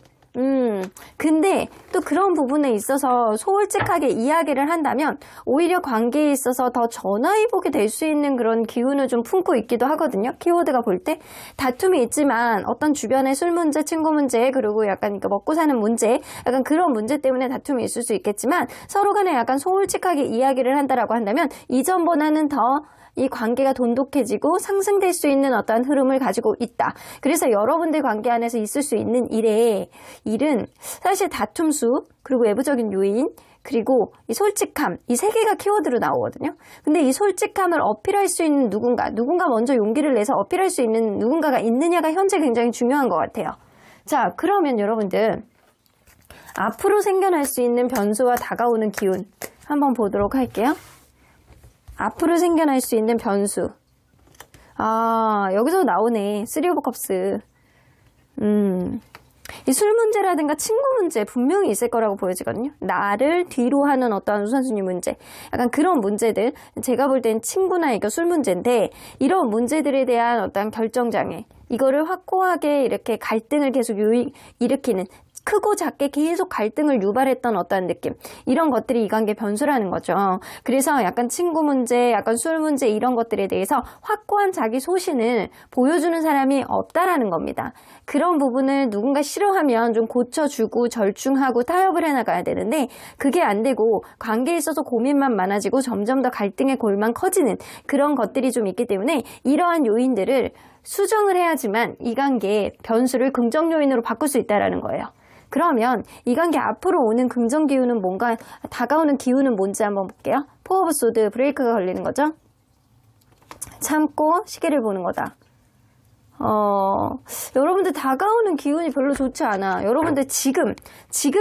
근데 또 그런 부분에 있어서 솔직하게 이야기를 한다면 오히려 관계에 있어서 더 전화위복이 될 수 있는 그런 기운을 좀 품고 있기도 하거든요. 키워드가 볼 때 다툼이 있지만 어떤 주변의 술 문제, 친구 문제, 그리고 약간 먹고 사는 문제, 약간 그런 문제 때문에 다툼이 있을 수 있겠지만 서로 간에 약간 솔직하게 이야기를 한다라고 한다면 이전보다는 더 이 관계가 돈독해지고 상승될 수 있는 어떤 흐름을 가지고 있다. 그래서 여러분들 관계 안에서 있을 수 있는 일은 사실 다툼 수, 그리고 외부적인 요인, 그리고 이 솔직함, 이 세 개가 키워드로 나오거든요. 근데 이 솔직함을 어필할 수 있는 누군가 먼저 용기를 내서 어필할 수 있는 누군가가 있느냐가 현재 굉장히 중요한 것 같아요. 자, 그러면 여러분들 앞으로 생겨날 수 있는 변수와 다가오는 기운 한번 보도록 할게요. 앞으로 생겨날 수 있는 변수. 여기서 나오네. 3 오브 컵스. 이 술 문제라든가 친구 문제 분명히 있을 거라고 보여지거든요. 나를 뒤로 하는 어떠한 우선순위 문제. 약간 그런 문제들. 제가 볼 땐 친구나 이거 술 문제인데 이런 문제들에 대한 어떤 결정장애. 이거를 확고하게 이렇게 갈등을 계속 일으키는 크고 작게 계속 갈등을 유발했던 어떠한 느낌, 이런 것들이 이 관계 변수라는 거죠. 그래서 약간 친구 문제, 약간 술 문제 이런 것들에 대해서 확고한 자기 소신을 보여주는 사람이 없다라는 겁니다. 그런 부분을 누군가 싫어하면 좀 고쳐주고 절충하고 타협을 해나가야 되는데 그게 안 되고 관계에 있어서 고민만 많아지고 점점 더 갈등의 골만 커지는 그런 것들이 좀 있기 때문에 이러한 요인들을 수정을 해야지만 이 관계의 변수를 긍정 요인으로 바꿀 수 있다는 거예요. 그러면 이 관계 앞으로 오는 긍정 기운은 뭔가, 다가오는 기운은 뭔지 한번 볼게요. 4 오브 소드, 브레이크가 걸리는 거죠. 참고 시계를 보는 거다. 여러분들 다가오는 기운이 별로 좋지 않아. 여러분들 지금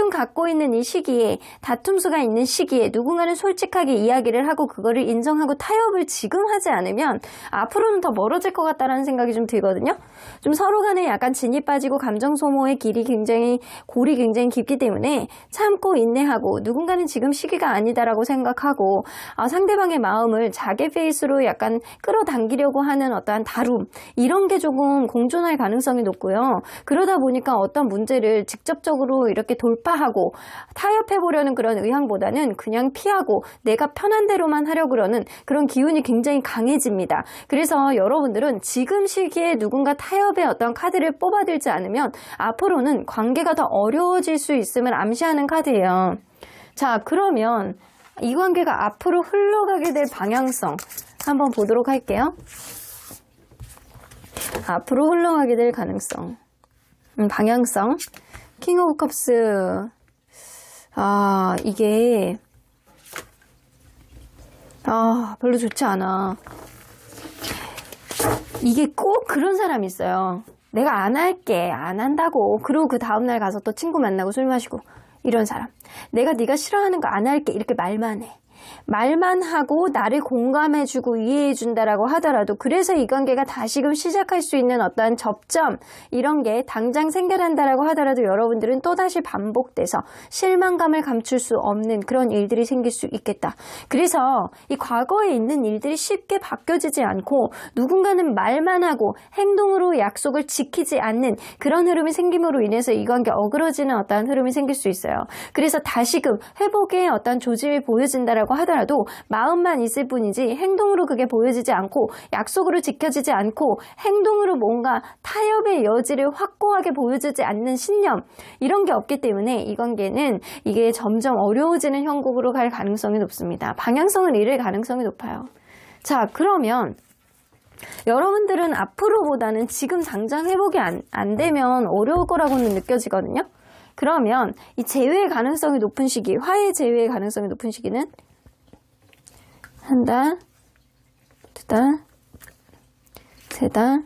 갖고 있는 이 시기에, 다툼수가 있는 시기에 누군가는 솔직하게 이야기를 하고 그거를 인정하고 타협을 지금 하지 않으면 앞으로는 더 멀어질 것 같다라는 생각이 좀 들거든요. 좀 서로 간에 약간 진이 빠지고 감정 소모의 골이 굉장히 깊기 때문에 참고 인내하고 누군가는 지금 시기가 아니다라고 생각하고 상대방의 마음을 자기 페이스로 약간 끌어당기려고 하는 어떠한 다룸, 이런 게 조금 공존할 가능성이 높고요. 그러다 보니까 어떤 문제를 직접적으로 이렇게 돌파하고 타협해보려는 그런 의향보다는 그냥 피하고 내가 편한 대로만 하려고 그러는 그런 기운이 굉장히 강해집니다. 그래서 여러분들은 지금 시기에 누군가 타협의 어떤 카드를 뽑아들지 않으면 앞으로는 관계가 더 어려워질 수 있음을 암시하는 카드예요. 자, 그러면 이 관계가 앞으로 흘러가게 될 방향성 한번 보도록 할게요. 앞으로 흘러가게 될 가능성, 방향성. 킹 오브 컵스. 이게 별로 좋지 않아. 이게 꼭 그런 사람이 있어요. 내가 안 할게, 안 한다고. 그리고 그 다음날 가서 또 친구 만나고 술 마시고, 이런 사람. 내가 네가 싫어하는 거 안 할게, 이렇게 말만 해. 말만 하고 나를 공감해주고 이해해준다라고 하더라도, 그래서 이 관계가 다시금 시작할 수 있는 어떠한 접점, 이런 게 당장 생겨난다라고 하더라도 여러분들은 또다시 반복돼서 실망감을 감출 수 없는 그런 일들이 생길 수 있겠다. 그래서 이 과거에 있는 일들이 쉽게 바뀌어지지 않고 누군가는 말만 하고 행동으로 약속을 지키지 않는 그런 흐름이 생김으로 인해서 이 관계 어그러지는 어떠한 흐름이 생길 수 있어요. 그래서 다시금 회복의 어떤 조짐이 보여진다라고 하더라도 마음만 있을 뿐이지 행동으로 그게 보여지지 않고 약속으로 지켜지지 않고 행동으로 뭔가 타협의 여지를 확고하게 보여주지 않는 신념, 이런 게 없기 때문에 이 관계는 이게 점점 어려워지는 형국으로 갈 가능성이 높습니다. 방향성을 잃을 가능성이 높아요. 자, 그러면 여러분들은 앞으로보다는 지금 당장 회복이 안 되면 어려울 거라고는 느껴지거든요. 그러면 이 재회의 가능성이 높은 시기, 화해 재회의 가능성이 높은 시기는 한 달, 두 달, 세 달,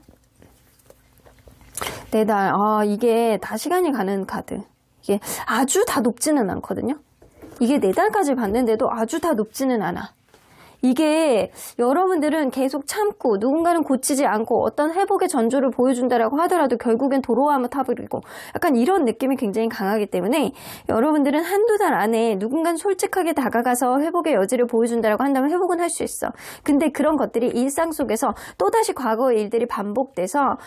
네 달. 이게 다 시간이 가는 카드. 이게 아주 다 높지는 않거든요. 이게 4달까지 봤는데도 아주 다 높지는 않아. 이게 여러분들은 계속 참고 누군가는 고치지 않고 어떤 회복의 전조를 보여준다라고 하더라도 결국엔 도로하면 타버리고, 약간 이런 느낌이 굉장히 강하기 때문에 여러분들은 한두 달 안에 누군가는 솔직하게 다가가서 회복의 여지를 보여준다라고 한다면 회복은 할 수 있어. 근데 그런 것들이 일상 속에서 또다시 과거의 일들이 반복돼서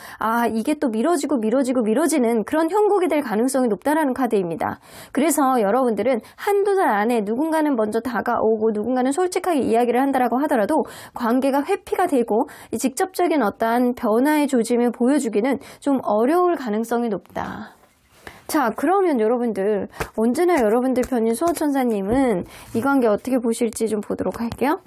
이게 또 미뤄지는 그런 형국이 될 가능성이 높다라는 카드입니다. 그래서 여러분들은 한두 달 안에 누군가는 먼저 다가오고 누군가는 솔직하게 이야기를 한다라고 하더라도 관계가 회피가 되고 직접적인 어떠한 변화의 조짐을 보여주기는 좀 어려울 가능성이 높다. 자, 그러면 여러분들, 언제나 여러분들 편인 수호천사님은 이 관계 어떻게 보실지 좀 보도록 할게요.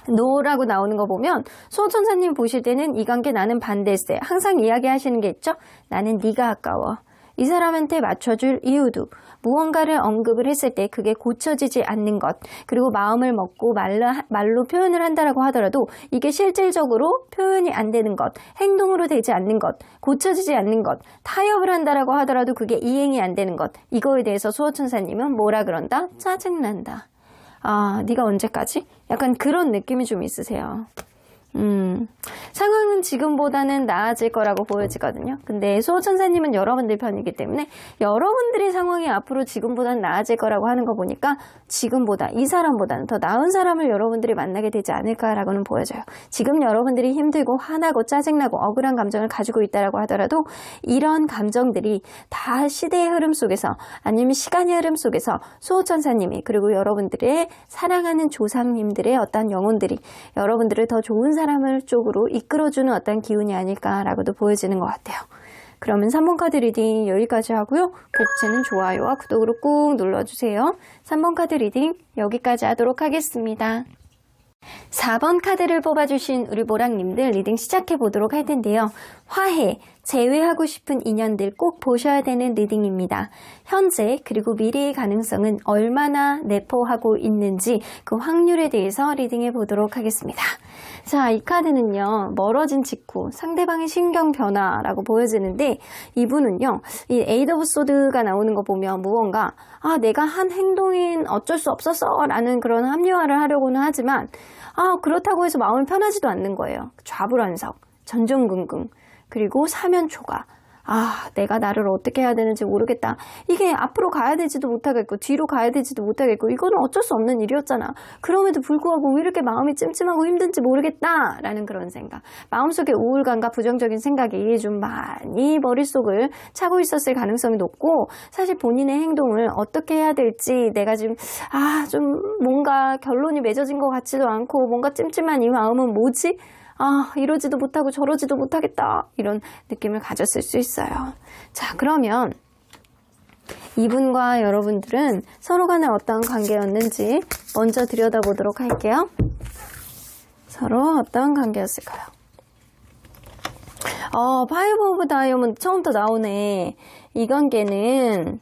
노라고 나오는 거 보면 수호천사님 보실 때는 이 관계 나는 반대세. 항상 이야기하시는 게 있죠. 나는 네가 아까워. 이 사람한테 맞춰줄 이유도, 무언가를 언급을 했을 때 그게 고쳐지지 않는 것, 그리고 마음을 먹고 말로 표현을 한다라고 하더라도 이게 실질적으로 표현이 안 되는 것, 행동으로 되지 않는 것, 고쳐지지 않는 것, 타협을 한다라고 하더라도 그게 이행이 안 되는 것, 이거에 대해서 수호천사님은 뭐라 그런다? 짜증난다. 네가 언제까지? 약간 그런 느낌이 좀 있으세요. 상황은 지금보다는 나아질 거라고 보여지거든요. 근데 수호천사님은 여러분들 편이기 때문에 여러분들의 상황이 앞으로 지금보다는 나아질 거라고 하는 거 보니까 지금보다, 이 사람보다는 더 나은 사람을 여러분들이 만나게 되지 않을까라고는 보여져요. 지금 여러분들이 힘들고 화나고 짜증나고 억울한 감정을 가지고 있다라고 하더라도 이런 감정들이 다 시대의 흐름 속에서, 아니면 시간의 흐름 속에서 수호천사님이, 그리고 여러분들의 사랑하는 조상님들의 어떤 영혼들이 여러분들을 더 좋은 사람을 쪽으로 이끌어주는 어떤 기운이 아닐까라고도 보여지는 것 같아요. 그러면 3번 카드 리딩 여기까지 하고요. 복채는 좋아요와 구독으로 꾹 눌러주세요. 3번 카드 리딩 여기까지 하도록 하겠습니다. 4번 카드를 뽑아주신 우리 모랑님들 리딩 시작해 보도록 할 텐데요. 화해, 재회하고 싶은 인연들 꼭 보셔야 되는 리딩입니다. 현재 그리고 미래의 가능성은 얼마나 내포하고 있는지 그 확률에 대해서 리딩해 보도록 하겠습니다. 자, 이 카드는요, 멀어진 직후 상대방의 신경 변화라고 보여지는데, 이분은요, 이 에이드 오브 소드가 나오는 거 보면 무언가 내가 한 행동인 어쩔 수 없었어 라는 그런 합리화를 하려고는 하지만 그렇다고 해서 마음이 편하지도 않는 거예요. 좌불안석, 전전긍긍, 그리고 사면초가. 내가 나를 어떻게 해야 되는지 모르겠다. 이게 앞으로 가야 되지도 못하겠고 뒤로 가야 되지도 못하겠고 이거는 어쩔 수 없는 일이었잖아. 그럼에도 불구하고 왜 이렇게 마음이 찜찜하고 힘든지 모르겠다 라는 그런 생각. 마음속에 우울감과 부정적인 생각이 좀 많이 머릿속을 차고 있었을 가능성이 높고, 사실 본인의 행동을 어떻게 해야 될지 내가 지금 좀 뭔가 결론이 맺어진 것 같지도 않고 뭔가 찜찜한 이 마음은 뭐지? 이러지도 못하고 저러지도 못하겠다. 이런 느낌을 가졌을 수 있어요. 자, 그러면 이분과 여러분들은 서로 간에 어떤 관계였는지 먼저 들여다보도록 할게요. 서로 어떤 관계였을까요? 파이브 오브 다이아몬드 처음부터 나오네. 이 관계는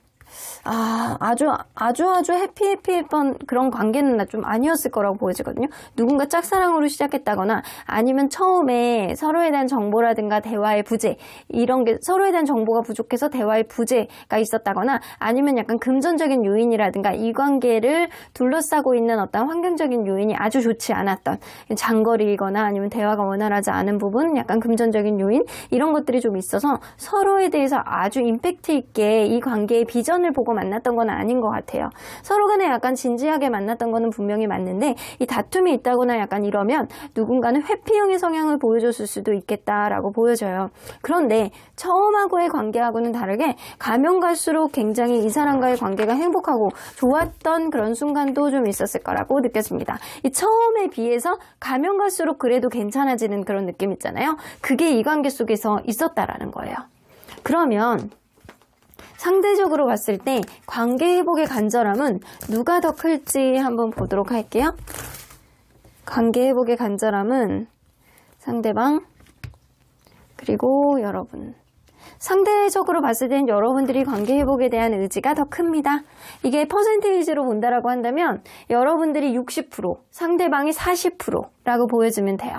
아주 해피했던 그런 관계는 좀 아니었을 거라고 보여지거든요. 누군가 짝사랑으로 시작했다거나 아니면 처음에 서로에 대한 정보라든가 대화의 부재, 이런 게 서로에 대한 정보가 부족해서 대화의 부재가 있었다거나 아니면 약간 금전적인 요인이라든가 이 관계를 둘러싸고 있는 어떤 환경적인 요인이 아주 좋지 않았던, 장거리이거나 아니면 대화가 원활하지 않은 부분, 약간 금전적인 요인, 이런 것들이 좀 있어서 서로에 대해서 아주 임팩트 있게 이 관계의 비전을 보고 만났던 건 아닌 것 같아요. 서로 간에 약간 진지하게 만났던 거는 분명히 맞는데, 이 다툼이 있다거나 약간 이러면 누군가는 회피형의 성향을 보여줬을 수도 있겠다라고 보여져요. 그런데 처음하고의 관계하고는 다르게 가면 갈수록 굉장히 이 사람과의 관계가 행복하고 좋았던 그런 순간도 좀 있었을 거라고 느껴집니다. 이 처음에 비해서 가면 갈수록 그래도 괜찮아지는 그런 느낌 있잖아요. 그게 이 관계 속에서 있었다라는 거예요. 그러면 상대적으로 봤을 때 관계 회복의 간절함은 누가 더 클지 한번 보도록 할게요. 관계 회복의 간절함은 상대방, 그리고 여러분. 상대적으로 봤을 땐 여러분들이 관계 회복에 대한 의지가 더 큽니다. 이게 퍼센테이지로 본다라고 한다면 여러분들이 60%, 상대방이 40%라고 보여주면 돼요.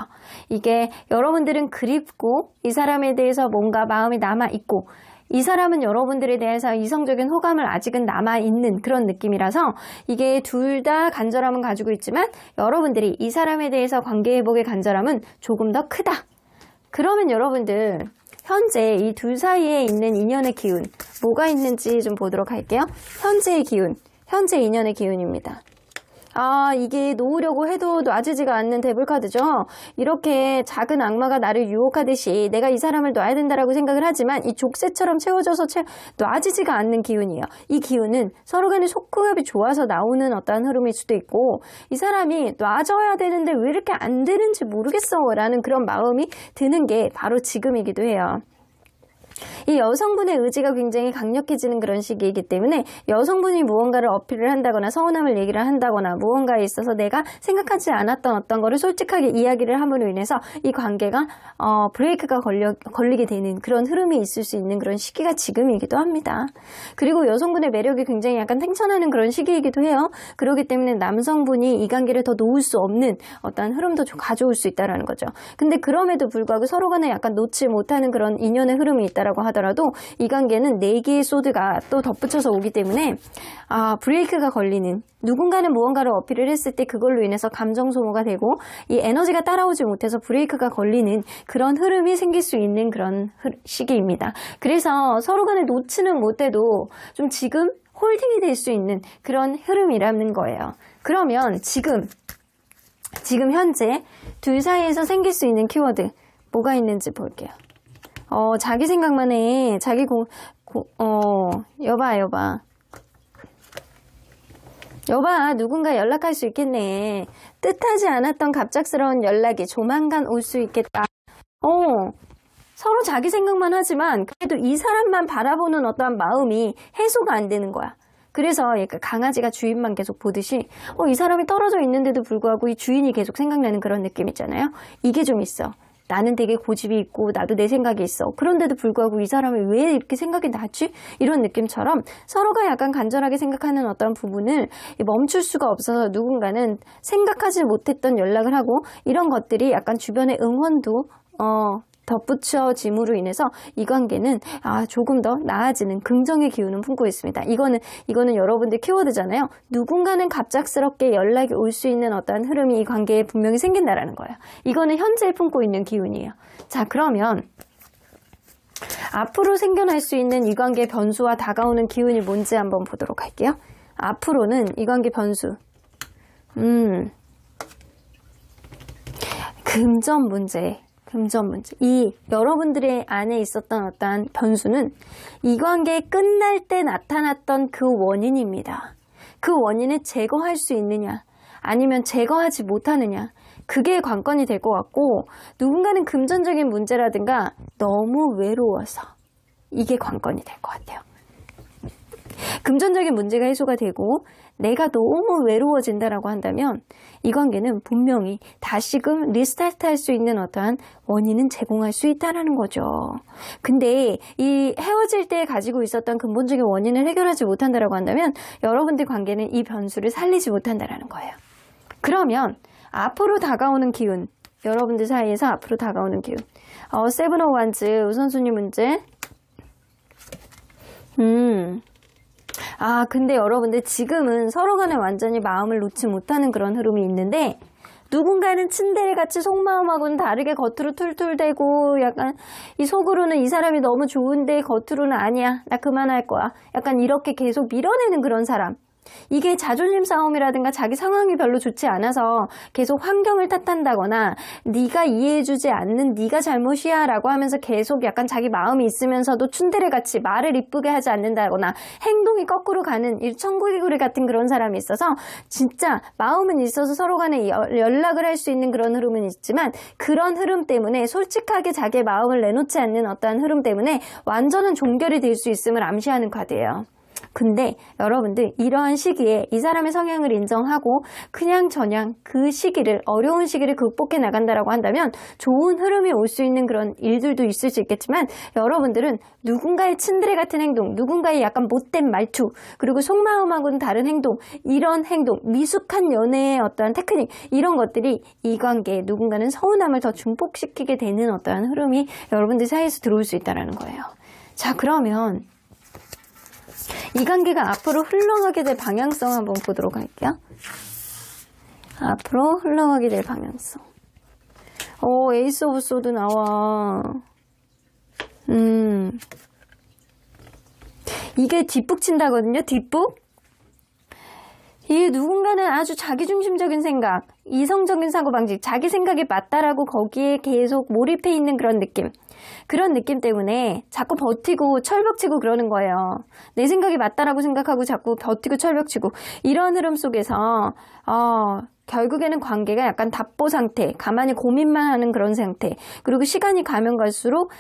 이게 여러분들은 그립고 이 사람에 대해서 뭔가 마음이 남아있고, 이 사람은 여러분들에 대해서 이성적인 호감을 아직은 남아있는 그런 느낌이라서 이게 둘 다 간절함은 가지고 있지만 여러분들이 이 사람에 대해서 관계 회복의 간절함은 조금 더 크다. 그러면 여러분들 현재 이 둘 사이에 있는 인연의 기운 뭐가 있는지 좀 보도록 할게요. 현재의 기운, 현재 인연의 기운입니다. 이게 놓으려고 해도 놔지지가 않는 데블카드죠. 이렇게 작은 악마가 나를 유혹하듯이 내가 이 사람을 놔야 된다라고 생각을 하지만 이 족쇄처럼 채워져서 놔지지가 않는 기운이에요. 이 기운은 서로 간의 속궁합이 좋아서 나오는 어떠한 흐름일 수도 있고, 이 사람이 놔줘야 되는데 왜 이렇게 안 되는지 모르겠어 라는 그런 마음이 드는 게 바로 지금이기도 해요. 이 여성분의 의지가 굉장히 강력해지는 그런 시기이기 때문에 여성분이 무언가를 어필을 한다거나 서운함을 얘기를 한다거나 무언가에 있어서 내가 생각하지 않았던 어떤 거를 솔직하게 이야기를 함으로 인해서 이 관계가 브레이크가 걸리게 되는 그런 흐름이 있을 수 있는 그런 시기가 지금이기도 합니다. 그리고 여성분의 매력이 굉장히 약간 팽창하는 그런 시기이기도 해요. 그렇기 때문에 남성분이 이 관계를 더 놓을 수 없는 어떤 흐름도 좀 가져올 수 있다는 거죠. 근데 그럼에도 불구하고 서로 간에 약간 놓지 못하는 그런 인연의 흐름이 있다라고 하더라도 이 관계는 4개의 소드가 또 덧붙여서 오기 때문에 브레이크가 걸리는, 누군가는 무언가를 어필을 했을 때 그걸로 인해서 감정 소모가 되고 이 에너지가 따라오지 못해서 브레이크가 걸리는 그런 흐름이 생길 수 있는 그런 시기입니다. 그래서 서로 간에 놓지는 못해도 좀 지금 홀딩이 될 수 있는 그런 흐름이라는 거예요. 그러면 지금 현재 둘 사이에서 생길 수 있는 키워드 뭐가 있는지 볼게요. 자기 생각만 해. 여봐, 누군가 연락할 수 있겠네. 뜻하지 않았던 갑작스러운 연락이 조만간 올 수 있겠다. 서로 자기 생각만 하지만 그래도 이 사람만 바라보는 어떠한 마음이 해소가 안 되는 거야. 그래서 약간 강아지가 주인만 계속 보듯이 이 사람이 떨어져 있는데도 불구하고 이 주인이 계속 생각나는 그런 느낌 있잖아요. 이게 좀 있어. 나는 되게 고집이 있고 나도 내 생각이 있어. 그런데도 불구하고 이 사람이 왜 이렇게 생각이 나지? 이런 느낌처럼 서로가 약간 간절하게 생각하는 어떤 부분을 멈출 수가 없어서 누군가는 생각하지 못했던 연락을 하고 이런 것들이 약간 주변의 응원도 덧붙여짐으로 인해서 이 관계는 조금 더 나아지는 긍정의 기운을 품고 있습니다. 이거는 여러분들 키워드잖아요. 누군가는 갑작스럽게 연락이 올 수 있는 어떤 흐름이 이 관계에 분명히 생긴다라는 거예요. 이거는 현재 품고 있는 기운이에요. 자, 그러면 앞으로 생겨날 수 있는 이 관계의 변수와 다가오는 기운이 뭔지 한번 보도록 할게요. 앞으로는 이 관계 변수. 금전 문제. 이 여러분들의 안에 있었던 어떠한 변수는 이 관계 끝날 때 나타났던 그 원인입니다. 그 원인을 제거할 수 있느냐 아니면 제거하지 못하느냐 그게 관건이 될 것 같고 누군가는 금전적인 문제라든가 너무 외로워서 이게 관건이 될 것 같아요. 금전적인 문제가 해소가 되고 내가 너무 외로워진다라고 한다면 이 관계는 분명히 다시금 리스타트 할 수 있는 어떠한 원인은 제공할 수 있다는 거죠. 근데 이 헤어질 때 가지고 있었던 근본적인 원인을 해결하지 못한다라고 한다면 여러분들 관계는 이 변수를 살리지 못한다는 거예요. 그러면 앞으로 다가오는 기운, 여러분들 사이에서 앞으로 다가오는 기운. 세븐 오브 원즈 우선순위 문제. 근데 여러분들 지금은 서로 간에 완전히 마음을 놓지 못하는 그런 흐름이 있는데 누군가는 츤데레같이 속마음하고는 다르게 겉으로 툴툴대고 약간 이 속으로는 이 사람이 너무 좋은데 겉으로는 아니야 나 그만할 거야 약간 이렇게 계속 밀어내는 그런 사람. 이게 자존심 싸움이라든가 자기 상황이 별로 좋지 않아서 계속 환경을 탓한다거나 네가 이해해주지 않는 네가 잘못이야 라고 하면서 계속 약간 자기 마음이 있으면서도 츤데레같이 말을 이쁘게 하지 않는다거나 행동이 거꾸로 가는 천국이구리 같은 그런 사람이 있어서 진짜 마음은 있어서 서로 간에 연락을 할 수 있는 그런 흐름은 있지만 그런 흐름 때문에 솔직하게 자기의 마음을 내놓지 않는 어떠한 흐름 때문에 완전한 종결이 될 수 있음을 암시하는 카드예요. 근데 여러분들 이러한 시기에 이 사람의 성향을 인정하고 그냥저냥 그 시기를 어려운 시기를 극복해 나간다라고 한다면 좋은 흐름이 올 수 있는 그런 일들도 있을 수 있겠지만 여러분들은 누군가의 츤드레 같은 행동, 누군가의 약간 못된 말투, 그리고 속마음하고는 다른 행동, 이런 행동, 미숙한 연애의 어떠한 테크닉 이런 것들이 이 관계에 누군가는 서운함을 더 증폭시키게 되는 어떠한 흐름이 여러분들 사이에서 들어올 수 있다는 거예요. 자, 그러면 이 관계가 앞으로 흘러가게 될 방향성 한번 보도록 할게요. 앞으로 흘러가게 될 방향성. 에이스 오브 소드 나와. 이게 뒷북 친다거든요. 뒷북. 이 누군가는 아주 자기중심적인 생각, 이성적인 사고방식, 자기 생각이 맞다라고 거기에 계속 몰입해 있는 그런 느낌. 그런 느낌 때문에 자꾸 버티고 철벽치고 그러는 거예요. 내 생각이 맞다라고 생각하고 자꾸 버티고 철벽치고 이런 흐름 속에서 결국에는 관계가 약간 답보 상태, 가만히 고민만 하는 그런 상태. 그리고 시간이 가면 갈수록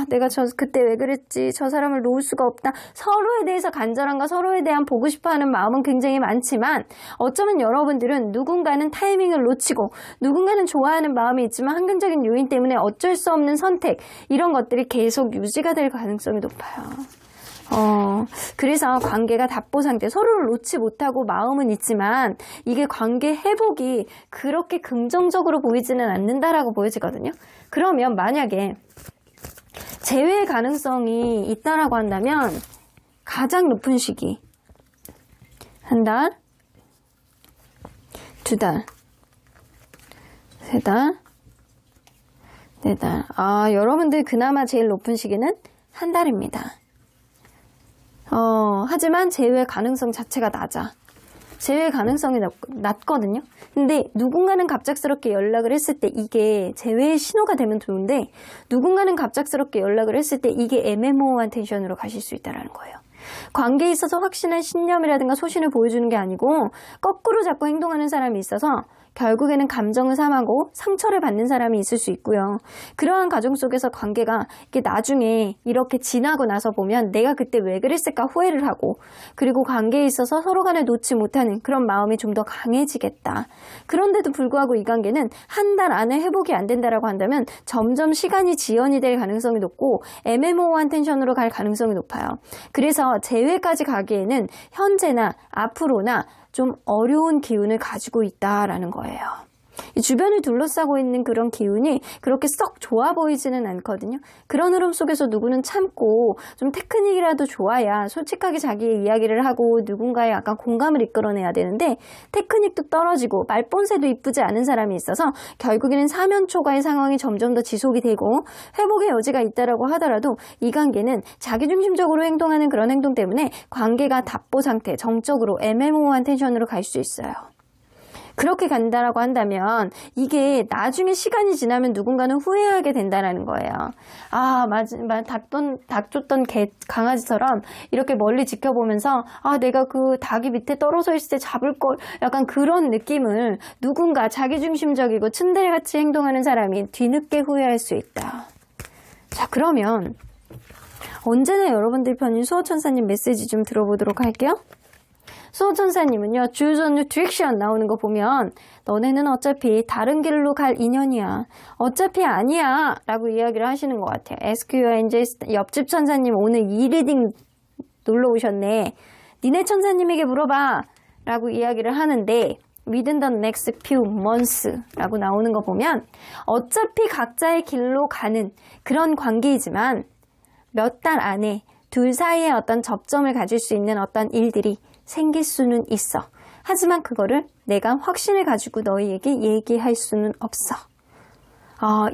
내가 그때 왜 그랬지, 저 사람을 놓을 수가 없다. 서로에 대해서 간절함과 서로에 대한 보고 싶어하는 마음은 굉장히 많지만 어쩌면 여러분들은 누군가는 타이밍을 놓치고 누군가는 좋아하는 마음이 있지만 환경적인 요인 때문에 어쩔 수 없는 선택, 이런 것들이 계속 유지가 될 가능성이 높아요. 그래서 관계가 답보 상태, 서로를 놓지 못하고 마음은 있지만 이게 관계 회복이 그렇게 긍정적으로 보이지는 않는다라고 보여지거든요. 그러면 만약에 재회 가능성이 있다라고 한다면 가장 높은 시기 한 달, 두 달, 세 달, 네 달. 여러분들 그나마 제일 높은 시기는 한 달입니다. 하지만 재회 가능성 자체가 낮아. 재회 가능성이 낮거든요. 근데 누군가는 갑작스럽게 연락을 했을 때 이게 재회의 신호가 되면 좋은데 누군가는 갑작스럽게 연락을 했을 때 이게 애매모호한 텐션으로 가실 수 있다는 거예요. 관계에 있어서 확신한 신념이라든가 소신을 보여주는 게 아니고 거꾸로 자꾸 행동하는 사람이 있어서 결국에는 감정을 상하고 상처를 받는 사람이 있을 수 있고요. 그러한 과정 속에서 관계가 이게 나중에 이렇게 지나고 나서 보면 내가 그때 왜 그랬을까 후회를 하고, 그리고 관계에 있어서 서로 간에 놓지 못하는 그런 마음이 좀 더 강해지겠다. 그런데도 불구하고 이 관계는 한 달 안에 회복이 안 된다라고 한다면 점점 시간이 지연이 될 가능성이 높고 애매모호한 텐션으로 갈 가능성이 높아요. 그래서 재회까지 가기에는 현재나 앞으로나 좀 어려운 기운을 가지고 있다라는 거예요. 이 주변을 둘러싸고 있는 그런 기운이 그렇게 썩 좋아 보이지는 않거든요. 그런 흐름 속에서 누구는 참고 좀 테크닉이라도 좋아야 솔직하게 자기의 이야기를 하고 누군가의 약간 공감을 이끌어내야 되는데, 테크닉도 떨어지고 말본새도 이쁘지 않은 사람이 있어서 결국에는 사면초가의 상황이 점점 더 지속이 되고 회복의 여지가 있다라고 하더라도 이 관계는 자기중심적으로 행동하는 그런 행동 때문에 관계가 답보 상태, 정적으로 애매모호한 텐션으로 갈 수 있어요. 그렇게 간다라고 한다면 이게 나중에 시간이 지나면 누군가는 후회하게 된다라는 거예요. 아, 닭 쫓던 강아지처럼 이렇게 멀리 지켜보면서 내가 그 닭이 밑에 떨어져 있을 때 잡을 걸, 약간 그런 느낌을 누군가 자기중심적이고 츤데레같이 행동하는 사람이 뒤늦게 후회할 수 있다. 자, 그러면 언제나 여러분들 편인 수호천사님 메시지 좀 들어보도록 할게요. 수호천사님은요, Choose a new direction 나오는 거 보면 너네는 어차피 다른 길로 갈 인연이야. 어차피 아니야 라고 이야기를 하시는 것 같아요. SQNJ 옆집 천사님 오늘 이 리딩 놀러 오셨네. 니네 천사님에게 물어봐 라고 이야기를 하는데, Within the next few months 라고 나오는 거 보면 어차피 각자의 길로 가는 그런 관계이지만 몇 달 안에 둘 사이에 어떤 접점을 가질 수 있는 어떤 일들이 생길 수는 있어. 하지만 그거를 내가 확신을 가지고 너희에게 얘기할 수는 없어.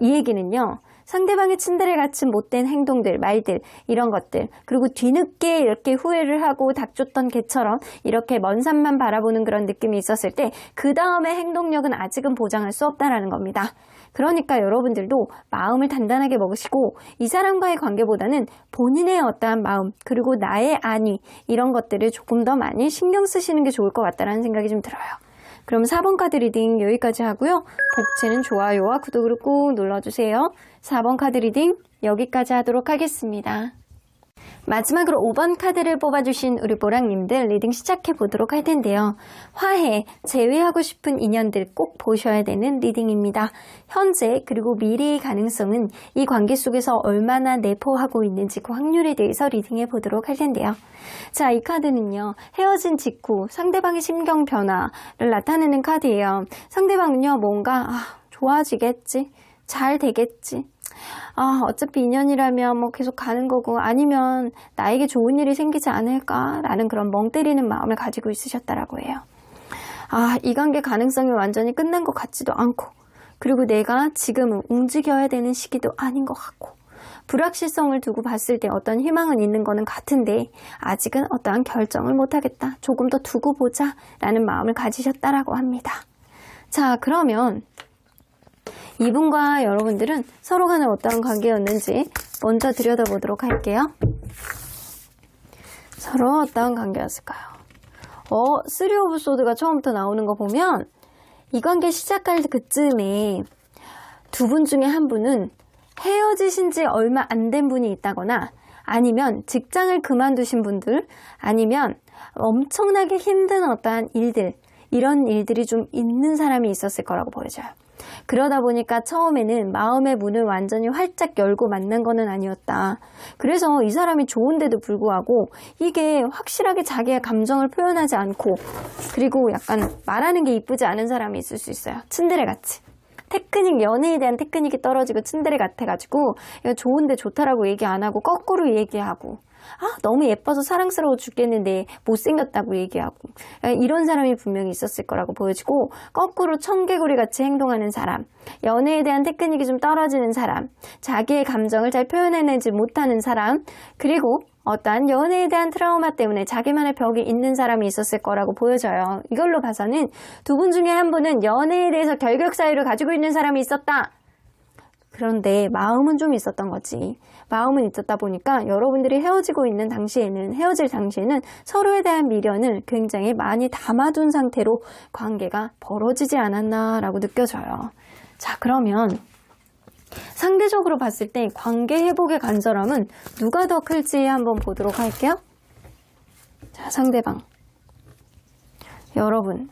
이 얘기는요, 상대방의 츤데레같이 못된 행동들, 말들, 이런 것들, 그리고 뒤늦게 이렇게 후회를 하고 닥쳤던 개처럼 이렇게 먼 산만 바라보는 그런 느낌이 있었을 때 그 다음의 행동력은 아직은 보장할 수 없다라는 겁니다. 그러니까 여러분들도 마음을 단단하게 먹으시고 이 사람과의 관계보다는 본인의 어떠한 마음, 그리고 나의 안위, 이런 것들을 조금 더 많이 신경 쓰시는 게 좋을 것 같다는 생각이 좀 들어요. 그럼 4번 카드 리딩 여기까지 하고요. 복채는 좋아요와 구독을 꾹 눌러주세요. 4번 카드 리딩 여기까지 하도록 하겠습니다. 마지막으로 5번 카드를 뽑아주신 우리 보랑님들 리딩 시작해 보도록 할 텐데요. 화해, 재회하고 싶은 인연들 꼭 보셔야 되는 리딩입니다. 현재 그리고 미래의 가능성은 이 관계 속에서 얼마나 내포하고 있는지 그 확률에 대해서 리딩해 보도록 할 텐데요. 자, 이 카드는요, 헤어진 직후 상대방의 심경 변화를 나타내는 카드예요. 상대방은요, 뭔가 좋아지겠지, 잘 되겠지, 어차피 인연이라면 뭐 계속 가는 거고, 아니면 나에게 좋은 일이 생기지 않을까라는 그런 멍 때리는 마음을 가지고 있으셨다라고 해요. 이 관계 가능성이 완전히 끝난 것 같지도 않고, 그리고 내가 지금은 움직여야 되는 시기도 아닌 것 같고, 불확실성을 두고 봤을 때 어떤 희망은 있는 거는 같은데 아직은 어떠한 결정을 못하겠다, 조금 더 두고 보자 라는 마음을 가지셨다라고 합니다. 자, 그러면 이분과 여러분들은 서로 간에 어떠한 관계였는지 먼저 들여다보도록 할게요. 서로 어떠한 관계였을까요? 3 오브 소드가 처음부터 나오는 거 보면 이 관계 시작할 그쯤에 두 분 중에 한 분은 헤어지신 지 얼마 안 된 분이 있다거나, 아니면 직장을 그만두신 분들, 아니면 엄청나게 힘든 어떠한 일들, 이런 일들이 좀 있는 사람이 있었을 거라고 보여져요. 그러다 보니까 처음에는 마음의 문을 완전히 활짝 열고 만난 거는 아니었다. 그래서 이 사람이 좋은데도 불구하고 이게 확실하게 자기의 감정을 표현하지 않고, 그리고 약간 말하는 게 이쁘지 않은 사람이 있을 수 있어요. 츤데레같이. 테크닉, 연애에 대한 테크닉이 떨어지고 츤데레 같아가지고 이거 좋은데 좋다라고 얘기 안 하고 거꾸로 얘기하고, 너무 예뻐서 사랑스러워 죽겠는데 못생겼다고 얘기하고, 이런 사람이 분명히 있었을 거라고 보여지고, 거꾸로 청개구리 같이 행동하는 사람, 연애에 대한 테크닉이 좀 떨어지는 사람, 자기의 감정을 잘 표현해내지 못하는 사람, 그리고 어떠한 연애에 대한 트라우마 때문에 자기만의 벽이 있는 사람이 있었을 거라고 보여져요. 이걸로 봐서는 두 분 중에 한 분은 연애에 대해서 결격 사유를 가지고 있는 사람이 있었다. 그런데 마음은 좀 있었던 거지. 마음은 있었다 보니까 여러분들이 헤어질 당시에는 서로에 대한 미련을 굉장히 많이 담아둔 상태로 관계가 벌어지지 않았나라고 느껴져요. 자, 그러면 상대적으로 봤을 때 관계 회복의 간절함은 누가 더 클지 한번 보도록 할게요. 자, 상대방. 여러분.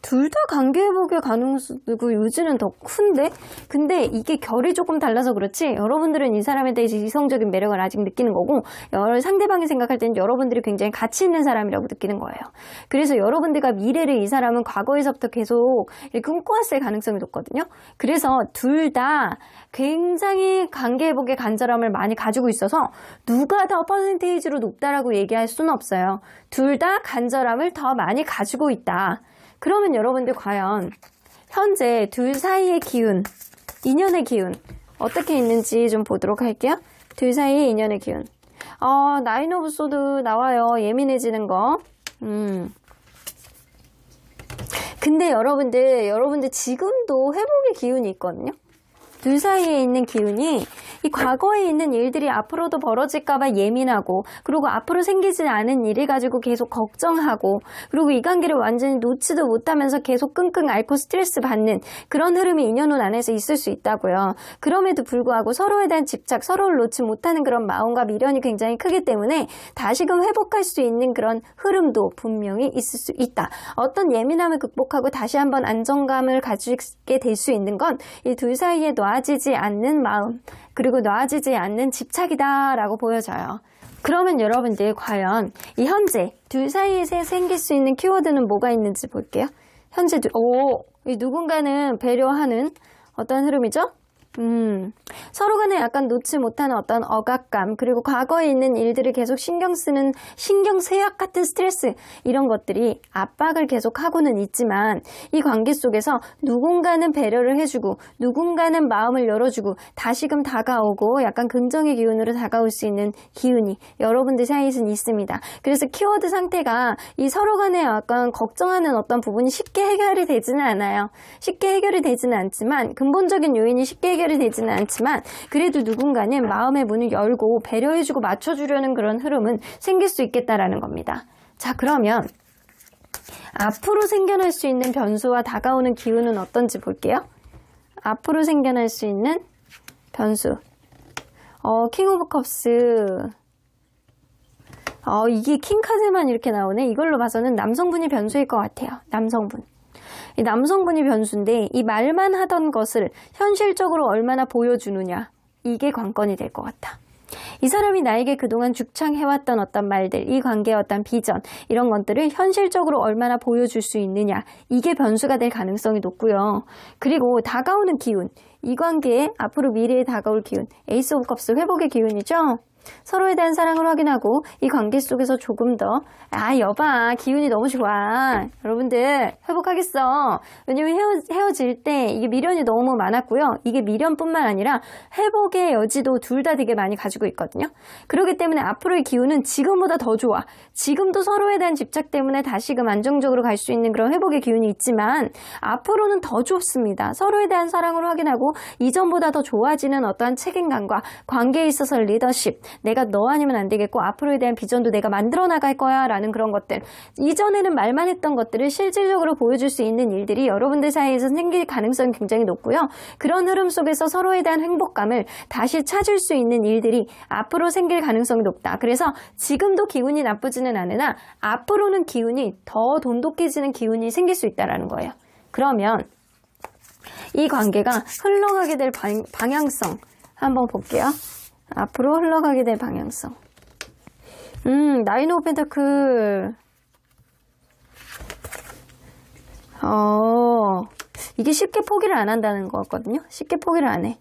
둘 다 관계 회복의 가능성이고 유지는 더 큰데? 근데 이게 결이 조금 달라서 그렇지 여러분들은 이 사람에 대해서 이성적인 매력을 아직 느끼는 거고 상대방이 생각할 때는 여러분들이 굉장히 가치 있는 사람이라고 느끼는 거예요. 그래서 여러분들과 미래를 이 사람은 과거에서부터 계속 이렇게 꿈꿔왔을 가능성이 높거든요. 그래서 둘 다 굉장히 관계 회복의 간절함을 많이 가지고 있어서 누가 더 퍼센테이지로 높다라고 얘기할 수는 없어요. 둘 다 간절함을 더 많이 가지고 있다. 그러면 여러분들 과연 현재 둘 사이의 기운, 인연의 기운 어떻게 있는지 좀 보도록 할게요. 둘 사이의 인연의 기운. 나인 오브 소드 나와요. 예민해지는 거. 근데 여러분들 지금도 회복의 기운이 있거든요. 둘 사이에 있는 기운이 이 과거에 있는 일들이 앞으로도 벌어질까봐 예민하고 그리고 앞으로 생기지 않은 일을 가지고 계속 걱정하고 그리고 이 관계를 완전히 놓지도 못하면서 계속 끙끙 앓고 스트레스 받는 그런 흐름이 인연운 안에서 있을 수 있다고요. 그럼에도 불구하고 서로에 대한 집착, 서로를 놓지 못하는 그런 마음과 미련이 굉장히 크기 때문에 다시금 회복할 수 있는 그런 흐름도 분명히 있을 수 있다. 어떤 예민함을 극복하고 다시 한번 안정감을 가지게 될 수 있는 건 이 둘 사이에 놔지지 않는 마음 그리고 놔지지 않는 집착이다 라고 보여져요. 그러면 여러분들 과연 이 현재 둘 사이에서 생길 수 있는 키워드는 뭐가 있는지 볼게요. 현재 이 누군가는 배려하는 어떤 흐름이죠? 서로 간에 약간 놓지 못하는 어떤 억압감 그리고 과거에 있는 일들을 계속 신경쇠약 같은 스트레스 이런 것들이 압박을 계속 하고는 있지만 이 관계 속에서 누군가는 배려를 해주고 누군가는 마음을 열어주고 다시금 다가오고 약간 긍정의 기운으로 다가올 수 있는 기운이 여러분들 사이에는 있습니다. 그래서 키워드 상태가 이 서로 간에 약간 걱정하는 어떤 부분이 쉽게 해결이 되지는 않아요. 쉽게 해결이 되지는 않지만 근본적인 요인이 쉽게 해결이 되지는 않지만 그래도 누군가는 마음의 문을 열고 배려해주고 맞춰주려는 그런 흐름은 생길 수 있겠다라는 겁니다. 자, 그러면 앞으로 생겨날 수 있는 변수와 다가오는 기운은 어떤지 볼게요. 앞으로 생겨날 수 있는 변수. 킹 오브 컵스. 이게 킹 카드만 이렇게 나오네. 이걸로 봐서는 남성분이 변수일 것 같아요. 남성분. 이 남성분이 변수인데 이 말만 하던 것을 현실적으로 얼마나 보여주느냐 이게 관건이 될 것 같아. 이 사람이 나에게 그동안 죽창해왔던 어떤 말들, 이 관계의 어떤 비전 이런 것들을 현실적으로 얼마나 보여줄 수 있느냐 이게 변수가 될 가능성이 높고요. 그리고 다가오는 기운, 이 관계에 앞으로 미래에 다가올 기운, 에이스 오브 컵스 회복의 기운이죠. 서로에 대한 사랑을 확인하고 이 관계 속에서 조금 더 여봐 기운이 너무 좋아 여러분들 회복하겠어. 왜냐면 헤어질 때 이게 미련이 너무 많았고요. 이게 미련뿐만 아니라 회복의 여지도 둘 다 되게 많이 가지고 있거든요. 그렇기 때문에 앞으로의 기운은 지금보다 더 좋아. 지금도 서로에 대한 집착 때문에 다시금 안정적으로 갈 수 있는 그런 회복의 기운이 있지만 앞으로는 더 좋습니다. 서로에 대한 사랑을 확인하고 이전보다 더 좋아지는 어떠한 책임감과 관계에 있어서 리더십 내가 너 아니면 안 되겠고 앞으로에 대한 비전도 내가 만들어 나갈 거야 라는 그런 것들 이전에는 말만 했던 것들을 실질적으로 보여줄 수 있는 일들이 여러분들 사이에서 생길 가능성이 굉장히 높고요. 그런 흐름 속에서 서로에 대한 행복감을 다시 찾을 수 있는 일들이 앞으로 생길 가능성이 높다. 그래서 지금도 기운이 나쁘지는 않으나 앞으로는 기운이 더 돈독해지는 기운이 생길 수 있다는 거예요. 그러면 이 관계가 흘러가게 될 방향성 한번 볼게요. 앞으로 흘러가게 될 방향성. 나인 오브 펜타클. 이게 쉽게 포기를 안 한다는 거거든요. 쉽게 포기를 안 해.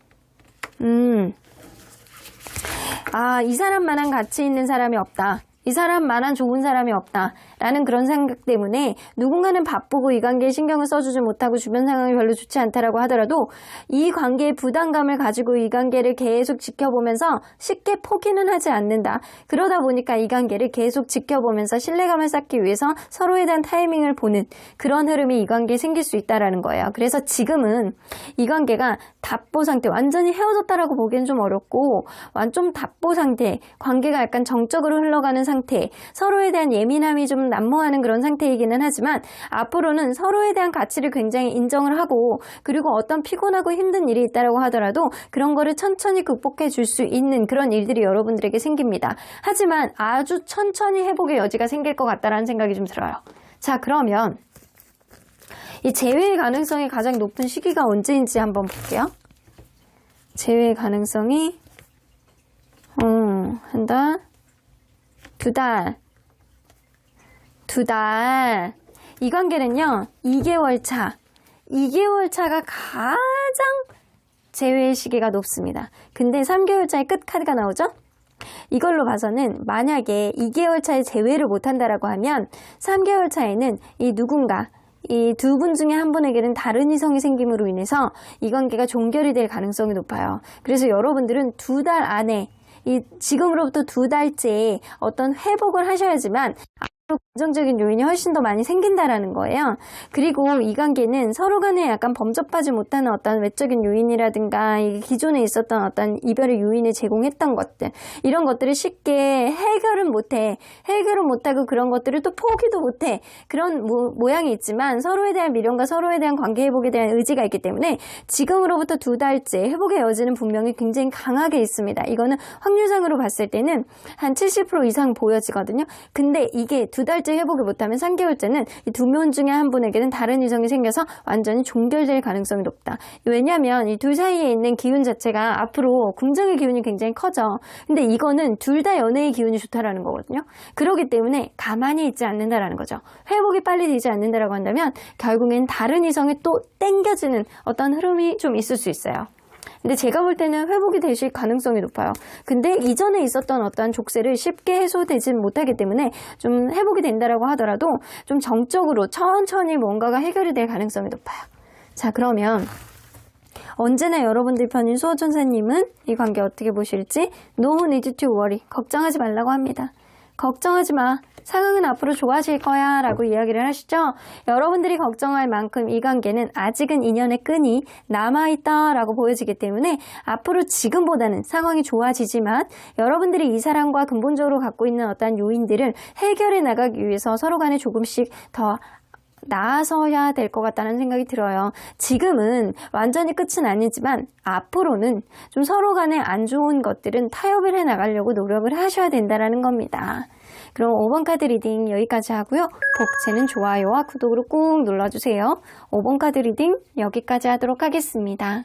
이 사람만한 가치 있는 사람이 없다. 이 사람만한 좋은 사람이 없다라는 그런 생각 때문에 누군가는 바쁘고 이 관계에 신경을 써주지 못하고 주변 상황이 별로 좋지 않다라고 하더라도 이 관계에 부담감을 가지고 이 관계를 계속 지켜보면서 쉽게 포기는 하지 않는다. 그러다 보니까 이 관계를 계속 지켜보면서 신뢰감을 쌓기 위해서 서로에 대한 타이밍을 보는 그런 흐름이 이 관계에 생길 수 있다라는 거예요. 그래서 지금은 이 관계가 답보 상태, 완전히 헤어졌다라고 보기엔 좀 어렵고 좀 답보 상태, 관계가 약간 정적으로 흘러가는 상태, 서로에 대한 예민함이 좀 난무하는 그런 상태이기는 하지만 앞으로는 서로에 대한 가치를 굉장히 인정을 하고 그리고 어떤 피곤하고 힘든 일이 있다라고 하더라도 그런 거를 천천히 극복해 줄 수 있는 그런 일들이 여러분들에게 생깁니다. 하지만 아주 천천히 회복의 여지가 생길 것 같다라는 생각이 좀 들어요. 자, 그러면 이 재회의 가능성이 가장 높은 시기가 언제인지 한번 볼게요. 재회의 가능성이 한 달, 두 달. 이 관계는요, 2개월 차. 2개월 차가 가장 재회의 시기가 높습니다. 근데 3개월 차에 끝 카드가 나오죠? 이걸로 봐서는 만약에 2개월 차에 재회를 못한다라고 하면 3개월 차에는 이 누군가 이 두 분 중에 한 분에게는 다른 이성이 생김으로 인해서 이 관계가 종결이 될 가능성이 높아요. 그래서 여러분들은 2달 안에 지금으로부터 2달째 어떤 회복을 하셔야지만 긍정적인 요인이 훨씬 더 많이 생긴다라는 거예요. 그리고 이 관계는 서로 간에 약간 범접하지 못하는 어떤 외적인 요인이라든가 기존에 있었던 어떤 이별의 요인을 제공했던 것들, 이런 것들을 쉽게 해결은 못하고 그런 것들을 또 포기도 못해. 그런 모양이 있지만 서로에 대한 미련과 서로에 대한 관계 회복에 대한 의지가 있기 때문에 지금으로부터 2달째 회복의 여지는 분명히 굉장히 강하게 있습니다. 이거는 확률상으로 봤을 때는 한 70% 이상 보여지거든요. 근데 이게 2달째 회복을 못하면 3개월째는 이 두 명 중에 한 분에게는 다른 이성이 생겨서 완전히 종결될 가능성이 높다. 왜냐하면 이 둘 사이에 있는 기운 자체가 앞으로 긍정의 기운이 굉장히 커져. 근데 이거는 둘 다 연애의 기운이 좋다라는 거거든요. 그렇기 때문에 가만히 있지 않는다라는 거죠. 회복이 빨리 되지 않는다라고 한다면 결국엔 다른 이성이 또 땡겨지는 어떤 흐름이 좀 있을 수 있어요. 근데 제가 볼 때는 회복이 되실 가능성이 높아요. 근데 이전에 있었던 어떤 족쇄를 쉽게 해소되지 못하기 때문에 좀 회복이 된다라고 하더라도 좀 정적으로 천천히 뭔가가 해결이 될 가능성이 높아요. 자, 그러면 언제나 여러분들 편인 수호천사님은 이 관계 어떻게 보실지 No need to worry. 걱정하지 말라고 합니다. 걱정하지 마. 상황은 앞으로 좋아질 거야 라고 이야기를 하시죠. 여러분들이 걱정할 만큼 이 관계는 아직은 인연의 끈이 남아있다 라고 보여지기 때문에 앞으로 지금보다는 상황이 좋아지지만 여러분들이 이 사람과 근본적으로 갖고 있는 어떤 요인들을 해결해 나가기 위해서 서로 간에 조금씩 더 나아서야 될 것 같다는 생각이 들어요. 지금은 완전히 끝은 아니지만 앞으로는 좀 서로 간에 안 좋은 것들은 타협을 해 나가려고 노력을 하셔야 된다는 겁니다. 그럼 5번 카드 리딩 여기까지 하고요. 복채는 좋아요와 구독으로 꾹 눌러주세요. 5번 카드 리딩 여기까지 하도록 하겠습니다.